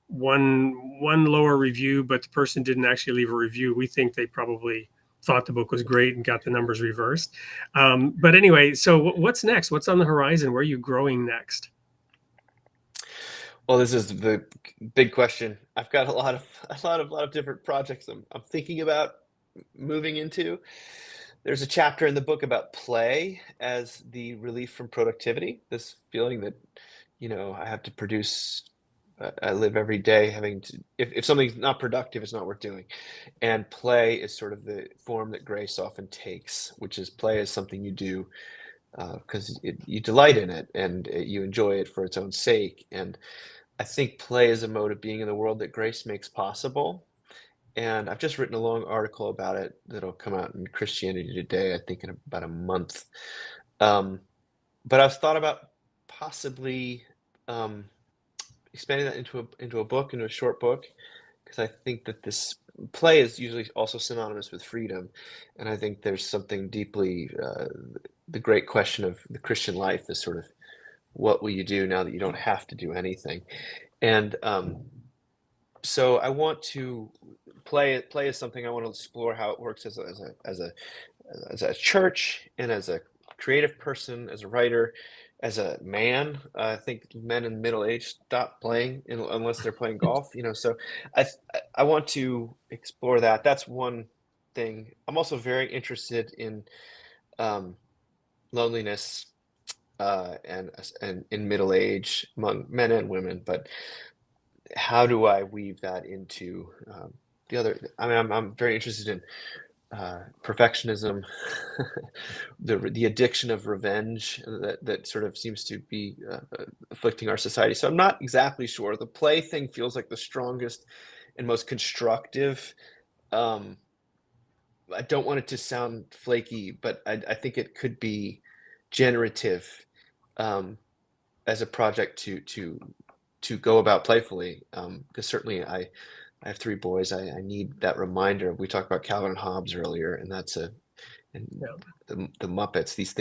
one lower review, but the person didn't actually leave a review. We think they probably thought the book was great and got the numbers reversed. But anyway, so what's next? What's on the horizon? Where are you growing next? Well, this is the big question. I've got a lot of different projects I'm thinking about moving into. There's a chapter in the book about play as the relief from productivity. This feeling that, I have to produce. I live every day having to. If something's not productive, it's not worth doing. And play is sort of the form that grace often takes, which is play is something you do because you delight in it and you enjoy it for its own sake. And I think play is a mode of being in the world that grace makes possible. And I've just written a long article about it that'll come out in Christianity Today, I think in about a month. But I've thought about possibly expanding that into a book, into a short book, because I think that this play is usually also synonymous with freedom. And I think there's something deeply, the great question of the Christian life is sort of, what will you do now that you don't have to do anything? And so I want to play is something I want to explore how it works as a church and as a creative person, as a writer, as a man. I think men in middle age stop playing unless they're playing golf. So I want to explore that. That's one thing. I'm also very interested in loneliness and in middle age among men and women, but how do I weave that into the other? I mean, I'm very interested in perfectionism, the addiction of revenge that sort of seems to be afflicting our society. So I'm not exactly sure. The play thing feels like the strongest and most constructive. I don't want it to sound flaky, but I think it could be generative, as a project to go about playfully. Because certainly I have 3 boys. I need that reminder. We talked about Calvin and Hobbes earlier, and Yeah. the Muppets. These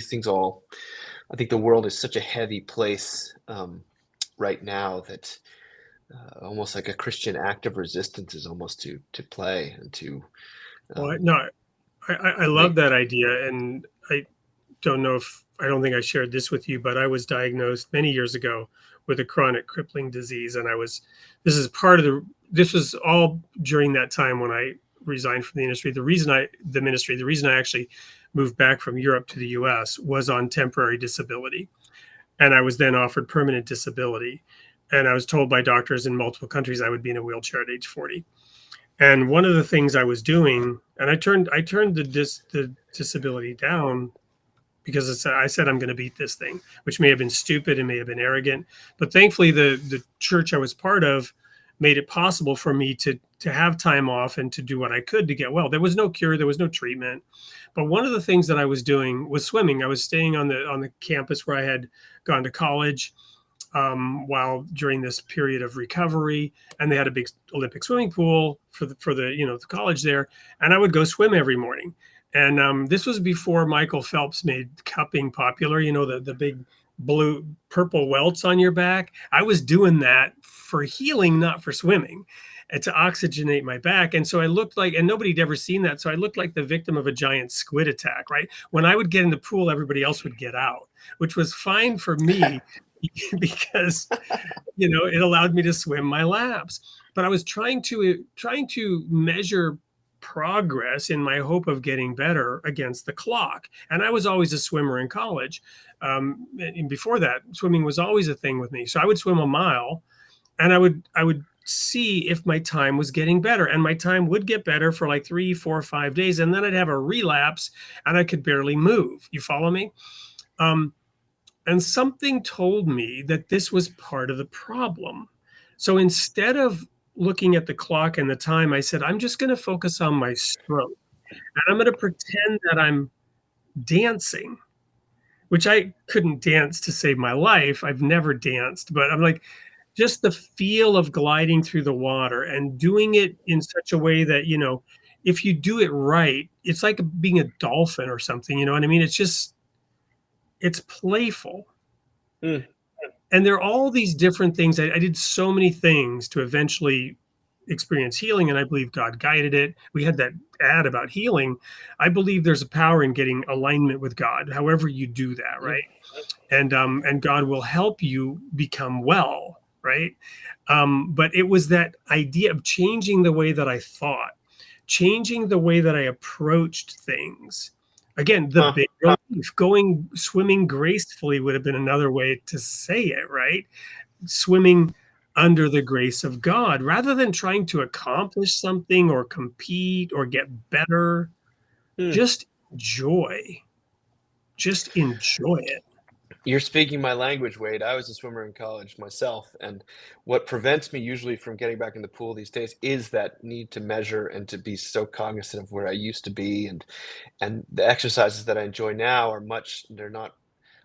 things all. I think the world is such a heavy place right now that almost like a Christian act of resistance is almost to play and to Well, um, no, I love make. that idea. And I don't think I shared this with you, but I was diagnosed many years ago with a chronic crippling disease. And this was all during that time when I resigned from the industry. The reason I actually moved back from Europe to the US was on temporary disability. And I was then offered permanent disability. And I was told by doctors in multiple countries I would be in a wheelchair at age 40. And one of the things I was doing, and I turned the disability down because I said I'm going to beat this thing, which may have been stupid and may have been arrogant. But thankfully, the church I was part of made it possible for me to have time off and to do what I could to get well. There was no cure, there was no treatment. But one of the things that I was doing was swimming. I was staying on the campus where I had gone to college while during this period of recovery, and they had a big Olympic swimming pool for the college there, and I would go swim every morning. And this was before Michael Phelps made cupping popular. The big blue purple welts on your back. I was doing that for healing, not for swimming, and to oxygenate my back. And so I looked like, and nobody'd ever seen that. So I looked like the victim of a giant squid attack, right? When I would get in the pool, everybody else would get out, which was fine for me because it allowed me to swim my laps. But I was trying to measure progress in my hope of getting better against the clock. And I was always a swimmer in college. And before that, swimming was always a thing with me. So I would swim a mile, and I would see if my time was getting better. And my time would get better for like 3, 4, 5 days. And then I'd have a relapse and I could barely move. You follow me? And something told me that this was part of the problem. So instead of looking at the clock and the time, I said, I'm just going to focus on my stroke. And I'm going to pretend that I'm dancing, which I couldn't dance to save my life. I've never danced, but I'm like, just the feel of gliding through the water and doing it in such a way that, if you do it right, it's like being a dolphin or something, you know what I mean? It's playful. Mm. And there are all these different things. I did so many things to eventually experience healing, and I believe God guided it. We had that ad about healing. I believe there's a power in getting alignment with God, however you do that, right? And God will help you become well, right? But it was that idea of changing the way that I thought, changing the way that I approached things. Again, the big relief, swimming gracefully would have been another way to say it, right? Swimming under the grace of God, rather than trying to accomplish something or compete or get better. Just enjoy it. You're speaking my language, Wade. I was a swimmer in college myself, and what prevents me usually from getting back in the pool these days is that need to measure and to be so cognizant of where I used to be, and the exercises that I enjoy now they're not.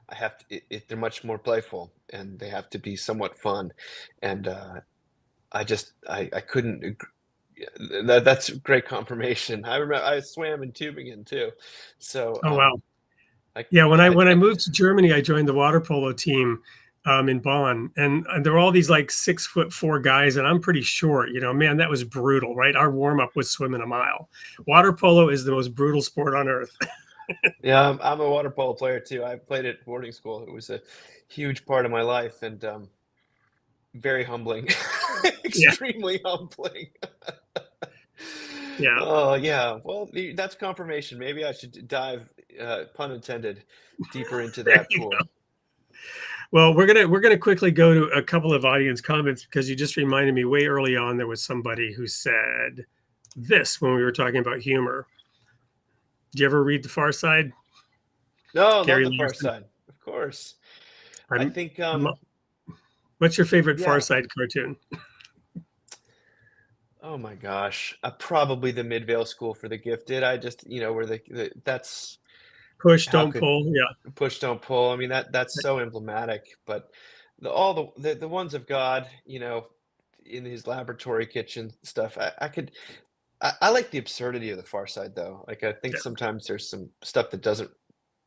I have to. They're much more playful, and they have to be somewhat fun, and I couldn't. That's great confirmation. I remember I swam in Tübingen too, so Oh wow. Yeah, when I moved to Germany, I joined the water polo team in Bonn, and there were all these like 6'4" guys, and I'm pretty short. Man, that was brutal, right? Our warm up was swimming a mile. Water polo is the most brutal sport on earth. Yeah, I'm a water polo player too. I played at boarding school. It was a huge part of my life, and very humbling, extremely humbling. Yeah. Oh yeah. Well, that's confirmation. Maybe I should dive, pun intended, deeper into that pool. Well, we're gonna quickly go to a couple of audience comments, because you just reminded me way early on there was somebody who said this when we were talking about humor. Did you ever read The Far Side? No, Gary love The Far Larson. Side, of course. I think. What's your favorite Yeah. Far Side cartoon? Oh my gosh, probably the Midvale School for the Gifted. I just, where that's Push, how don't could pull. Yeah. push don't pull. I mean, that's so emblematic. But all the ones of God, in his laboratory kitchen stuff, I like the absurdity of the Far Side though. Like I think Yeah. sometimes there's some stuff that doesn't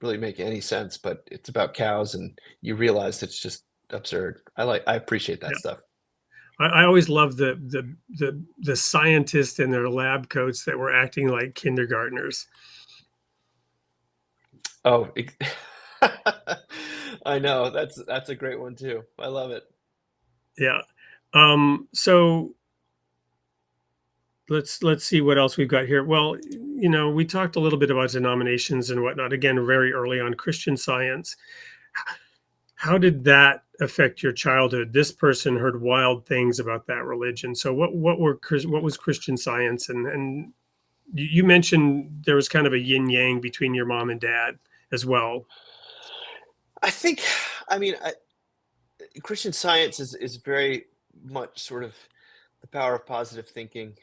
really make any sense, but it's about cows, and you realize it's just absurd. I appreciate that Yeah. stuff. I always loved the scientists in their lab coats that were acting like kindergartners. Oh, I know. That's a great one too. I love it. Yeah. So let's see what else we've got here. Well, we talked a little bit about denominations and whatnot. Again, very early on, Christian Science. How did that affect your childhood? This person heard wild things about that religion. So what was Christian Science? And you mentioned there was kind of a yin yang between your mom and dad as well. I think, I mean, Christian Science is very much sort of the power of positive thinking.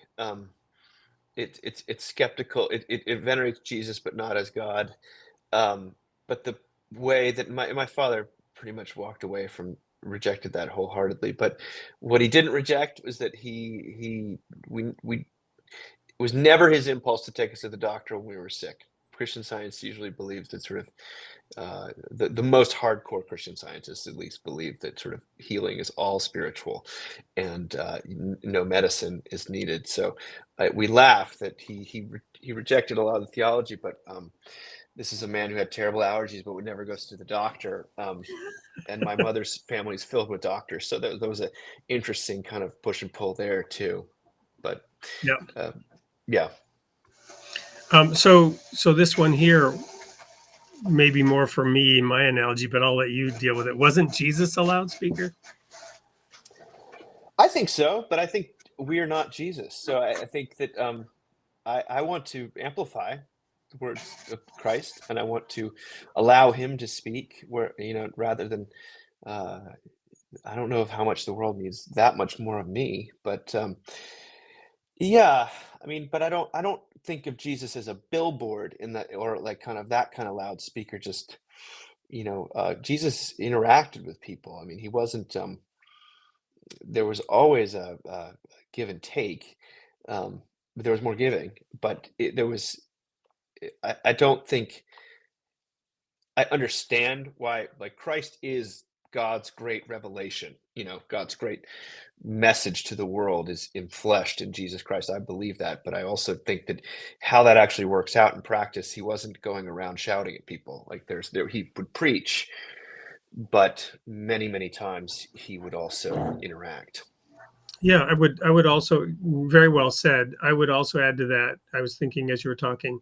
It's skeptical. It venerates Jesus, but not as God. But the way that my father pretty much walked away from rejected that wholeheartedly. But what he didn't reject was that we it was never his impulse to take us to the doctor when we were sick. Christian Science usually believes that sort of the most hardcore Christian scientists at least believe that sort of healing is all spiritual, and no medicine is needed. So we laugh that he rejected a lot of the theology, but this is a man who had terrible allergies but would never go to the doctor. And my mother's family is filled with doctors, so there was an interesting kind of push and pull there too. But Yeah. yeah. So this one here, maybe more for me, my analogy, but I'll let you deal with it. Wasn't Jesus a loudspeaker? I think so, but I think we are not Jesus. So I think that I want to amplify the words of Christ, and I want to allow him to speak where, rather than, I don't know of how much the world needs that much more of me, but yeah, I mean, but I don't think of Jesus as a billboard in that, or like kind of that kind of loudspeaker. Just, Jesus interacted with people. I mean, he wasn't, there was always a give and take. But there was more giving, but there was, I don't think I understand why, like, Christ is God's great revelation, God's great message to the world is enfleshed in Jesus Christ. I believe that, but I also think that how that actually works out in practice, he wasn't going around shouting at people. Like he would preach, but many, many times he would also interact. Yeah, I would also, very well said. I would also add to that. I was thinking as you were talking,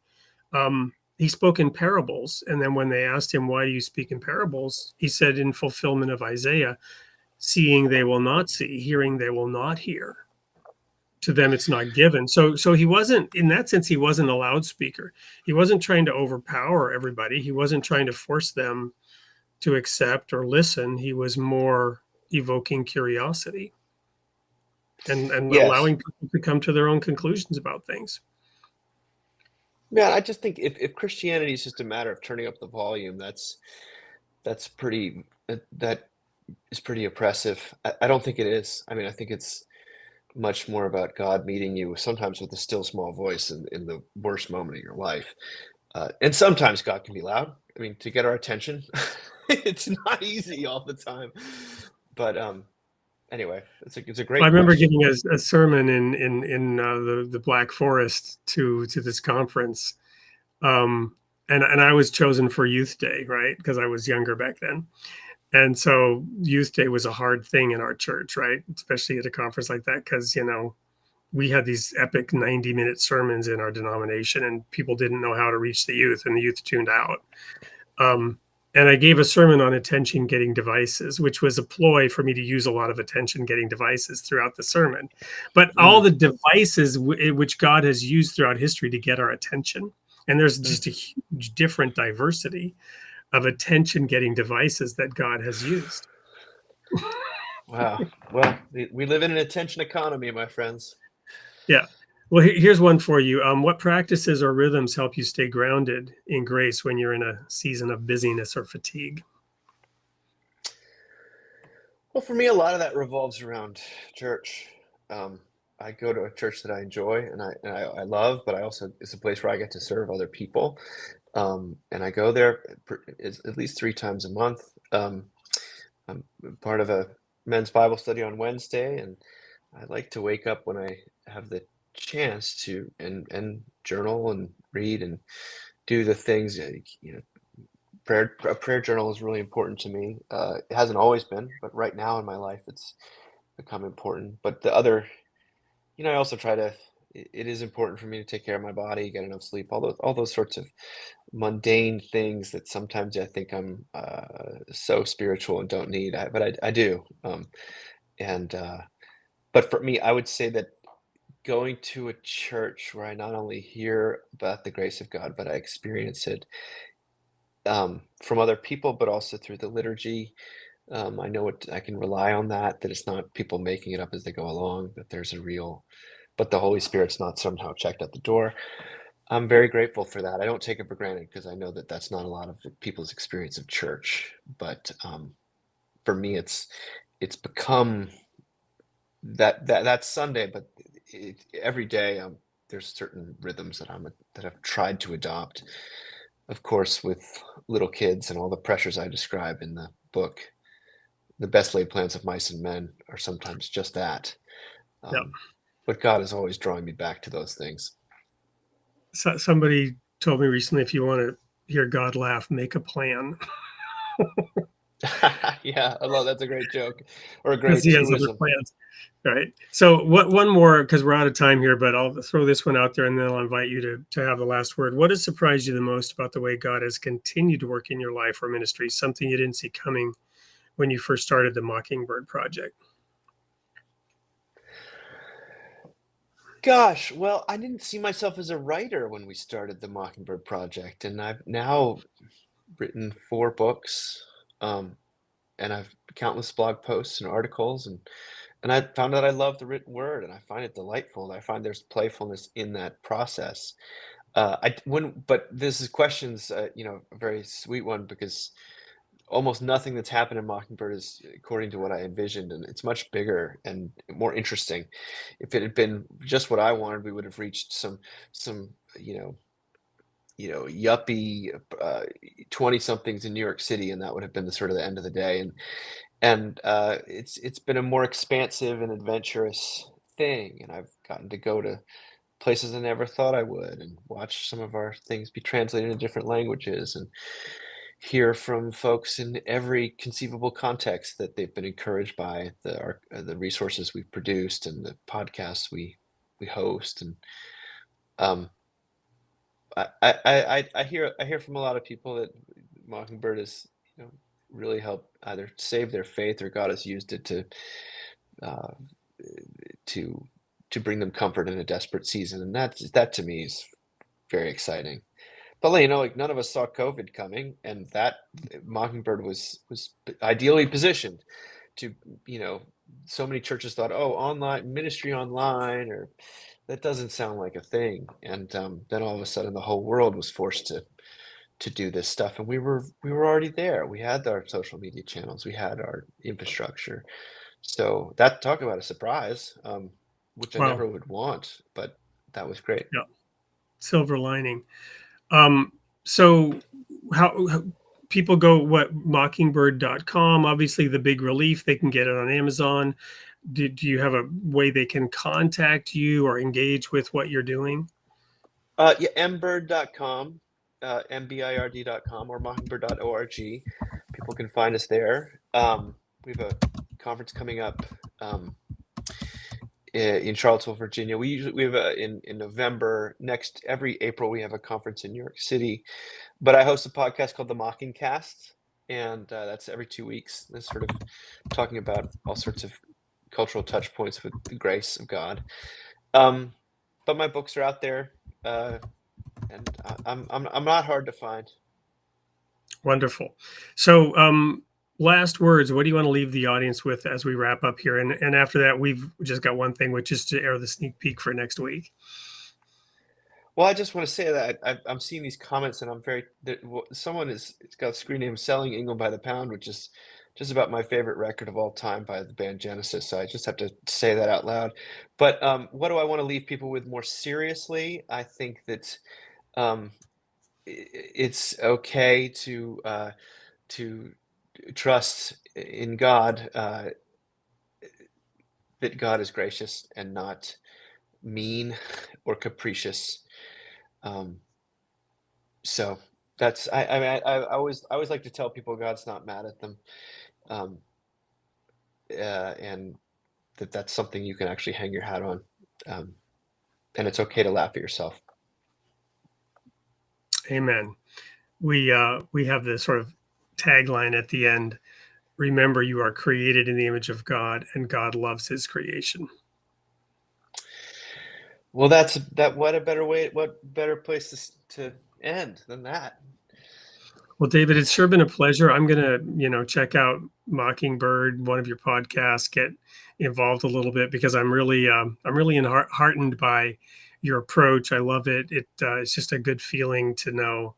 he spoke in parables. And then when they asked him, why do you speak in parables? He said, in fulfillment of Isaiah, seeing they will not see, hearing they will not hear. To them, it's not given. So he wasn't, in that sense, he wasn't a loudspeaker. He wasn't trying to overpower everybody. He wasn't trying to force them to accept or listen. He was more evoking curiosity and Yes. allowing people to come to their own conclusions about things. Yeah, I just think if Christianity is just a matter of turning up the volume, that's pretty that is pretty oppressive. I don't think it is. I mean, I think it's much more about God meeting you sometimes with a still small voice in the worst moment of your life. And sometimes God can be loud. I mean, to get our attention, it's not easy all the time. But anyway, it's a I great remember question. giving a sermon in the Black Forest to this conference, and I was chosen for Youth Day, right? Because I was younger back then. And so Youth Day was a hard thing in our church, right? Especially at a conference like that, because, we had these epic 90-minute sermons in our denomination, and people didn't know how to reach the youth, and the youth tuned out. And I gave a sermon on attention getting devices, which was a ploy for me to use a lot of attention getting devices throughout the sermon. But all the devices which God has used throughout history to get our attention, and there's just a huge different diversity of attention getting devices that God has used. Wow. Well, we live in an attention economy, my friends. Yeah. Well, here's one for you. What practices or rhythms help you stay grounded in grace when you're in a season of busyness or fatigue? Well, for me, a lot of that revolves around church. Um, I go to a church that I enjoy and I love, but I also it's a place where I get to serve other people. And I go there at least 3 times a month. I'm part of a men's Bible study on Wednesday, and I like to wake up when I have the chance to and journal and read and do the things. A prayer journal is really important to me. It hasn't always been, but right now in my life, it's become important. But the other, I also try to. It is important for me to take care of my body, get enough sleep, all those sorts of mundane things that sometimes I think I'm so spiritual and don't need. But I do. And But for me, I would say that going to a church where I not only hear about the grace of God, but I experience it from other people, but also through the liturgy. I know I can rely on that it's not people making it up as they go along, that there's but the Holy Spirit's not somehow checked at the door. I'm very grateful for that. I don't take it for granted because I know that that's not a lot of people's experience of church. But for me, it's become that's Sunday, but every day there's certain rhythms that I've tried to adopt. Of course, with little kids and all the pressures I describe in the book, the best laid plans of mice and men are sometimes just that. Yeah. But God is always drawing me back to those things. Somebody told me recently, if you want to hear God laugh, make a plan. Yeah, I love that's a great joke or a Because great he has other truism. plans. Right. So one more, because we're out of time here, but I'll throw this one out there and then I'll invite you to have the last word. What has surprised you the most about the way God has continued to work in your life or ministry? Something you didn't see coming when you first started the Mockingbird Project? Gosh, well, I didn't see myself as a writer when we started the Mockingbird Project, and I've now written 4 books, um, and I've countless blog posts and articles, and I found out I love the written word, and I find it delightful. And I find there's playfulness in that process. I when but this is questions, a very sweet one because almost nothing that's happened in Mockingbird is according to what I envisioned, and it's much bigger and more interesting. If it had been just what I wanted, we would have reached some yuppie 20 somethings in New York City, and that would have been the sort of the end of the day. And it's been a more expansive and adventurous thing, and I've gotten to go to places I never thought I would, and watch some of our things be translated into different languages, and hear from folks in every conceivable context that they've been encouraged by the resources we've produced and the podcasts we host. And um, I hear from a lot of people that Mockingbird has really helped either save their faith or God has used it uh, to to bring them comfort in a desperate season, and that to me is very exciting. But like none of us saw COVID coming, and that Mockingbird was ideally positioned to, you know, so many churches thought, oh, online ministry online, or that doesn't sound like a thing. And then all of a sudden, the whole world was forced to do this stuff, and we were already there. We had our social media channels, we had our infrastructure. So that talk about a surprise, which I Wow. never would want, but that was great. Yeah. Silver lining. Um, so how people go, what, mockingbird.com, obviously the big relief, they can get it on Amazon. Do you have a way they can contact you or engage with what you're doing? Yeah, mbird.com, mbird.com, or mockingbird.org. People can find us there. We have a conference coming up in Charlottesville, Virginia. We have in November. Next every April we have a conference in New York City. But I host a podcast called The Mockingcast, and that's every 2 weeks. That's sort of talking about all sorts of cultural touch points with the grace of God. But my books are out there. And I'm not hard to find. Wonderful. So last words. What do you want to leave the audience with as we wrap up here? And after that, we've just got one thing, which is to air the sneak peek for next week. Well, I just want to say that I'm seeing these comments, and I'm someone it's got a screen name "Selling England by the Pound," which is just about my favorite record of all time by the band Genesis. So I just have to say that out loud. But what do I want to leave people with more seriously? I think that um, it's okay to trust in God, that God is gracious and not mean or capricious. Um, so I mean, I always like to tell people God's not mad at them, um, and that's something you can actually hang your hat on, um, and it's okay to laugh at yourself. Amen. We have this sort of tagline at the end. Remember, you are created in the image of God, and God loves his creation. Well, what better place to end than that? Well, David, it's sure been a pleasure. I'm going to, check out Mockingbird, one of your podcasts, get involved a little bit because I'm really heartened by your approach. I love it. It's just a good feeling to know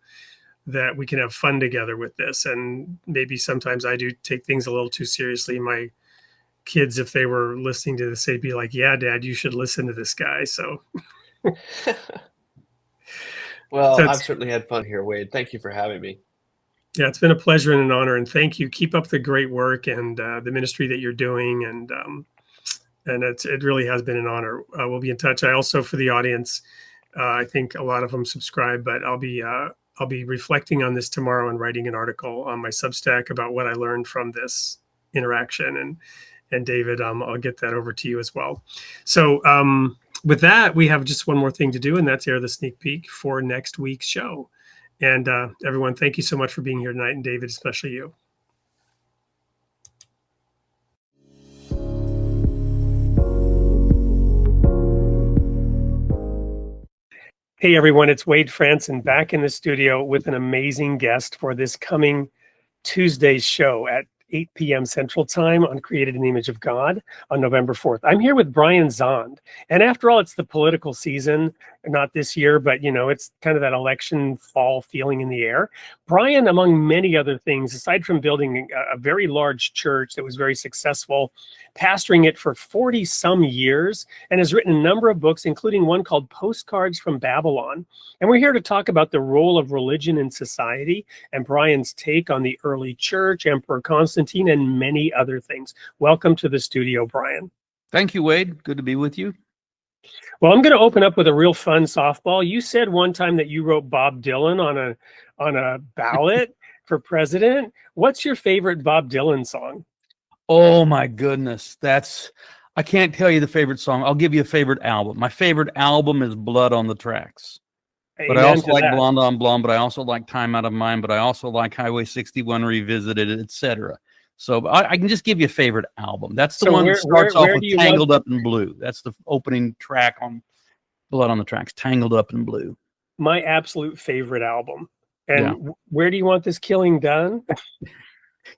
that we can have fun together with this. And maybe sometimes I do take things a little too seriously. My kids, if they were listening to this, they'd be like, yeah, Dad, you should listen to this guy. So, Well, I've certainly had fun here, Wade. Thank you for having me. Yeah, it's been a pleasure and an honor, and thank you. Keep up the great work and the ministry that you're doing, and it really has been an honor. We'll be in touch. I also, for the audience, I think a lot of them subscribe, but I'll be reflecting on this tomorrow and writing an article on my Substack about what I learned from this interaction. And David, I'll get that over to you as well. So with that, we have just one more thing to do, and that's air the sneak peek for next week's show. And everyone, thank you so much for being here tonight, and David, especially you. Hey, everyone, it's Wade Franson back in the studio with an amazing guest for this coming Tuesday's show at 8 p.m. Central Time on Created in the Image of God on November 4th. I'm here with Brian Zond. And after all, it's the political season, not this year, but, it's kind of that election fall feeling in the air. Brian, among many other things, aside from building a very large church that was very successful, pastoring it for 40 some years, and has written a number of books, including one called Postcards from Babylon. And we're here to talk about the role of religion in society and Brian's take on the early church, Emperor Constantine, and many other things. Welcome to the studio, Brian. Thank you, Wade. Good to be with you. Well, I'm going to open up with a real fun softball. You said one time that you wrote Bob Dylan on a ballot for president. What's your favorite Bob Dylan song? Oh my goodness. I can't tell you the favorite song. I'll give you a favorite album. My favorite album is Blood on the Tracks. Amen, but I also like that. Blonde on Blonde, but I also like Time Out of Mind, but I also like Highway 61 Revisited, etc. So I can just give you a favorite album. That's the one that starts off with Tangled Up in Blue. That's the opening track on Blood on the Tracks, Tangled Up in Blue. My absolute favorite album. And where do you want this killing done?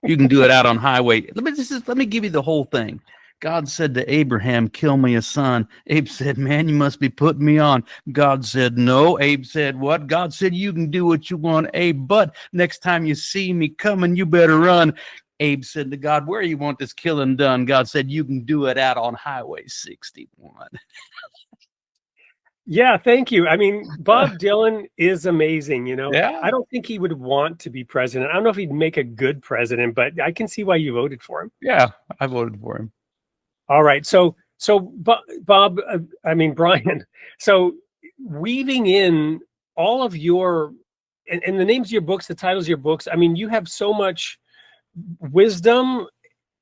You can do it out on Highway. Let me give you the whole thing. God said to Abraham, kill me a son. Abe said, man, you must be putting me on. God said, no. Abe said, what? God said, you can do what you want, Abe, but next time you see me coming, you better run. Abe said to God, where you want this killing done? God said, you can do it out on Highway 61. Yeah, thank you. I mean, Bob Dylan is amazing, Yeah. I don't think he would want to be president. I don't know if he'd make a good president, but I can see why you voted for him. Yeah, I voted for him. All right. So Bob, Brian, so weaving in all of your, and the names of your books, the titles of your books, I mean, you have so much wisdom,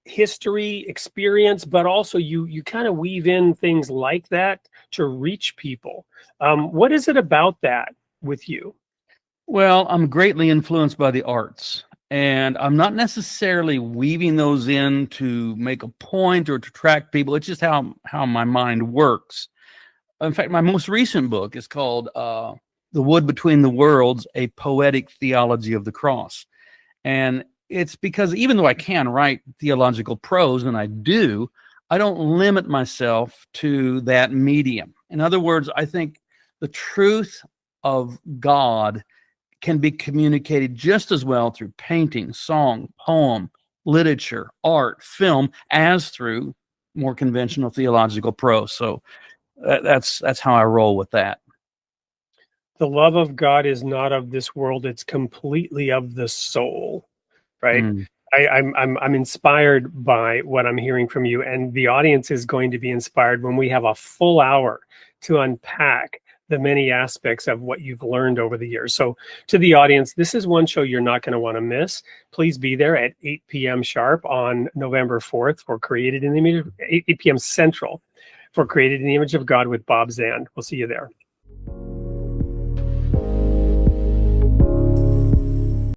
history, experience, but also you kind of weave in things like that to reach people. What is it about that with you? Well, I'm greatly influenced by the arts, and I'm not necessarily weaving those in to make a point or to attract people. It's just how my mind works. In fact, my most recent book is called The Wood Between the Worlds, A Poetic Theology of the Cross. And it's because even though I can write theological prose, and I do, I don't limit myself to that medium. In other words, I think the truth of God can be communicated just as well through painting, song, poem, literature, art, film, as through more conventional theological prose. So that's how I roll with that. The love of God is not of this world; it's completely of the soul, right? Mm. I'm inspired by what I'm hearing from you, and the audience is going to be inspired when we have a full hour to unpack the many aspects of what you've learned over the years. So to the audience, this is one show you're not going to want to miss. Please be there at 8 p.m. sharp on November 4th for Created in the Image, 8 p.m. Central for Created in the Image of God with Bob Zand. We'll see you there.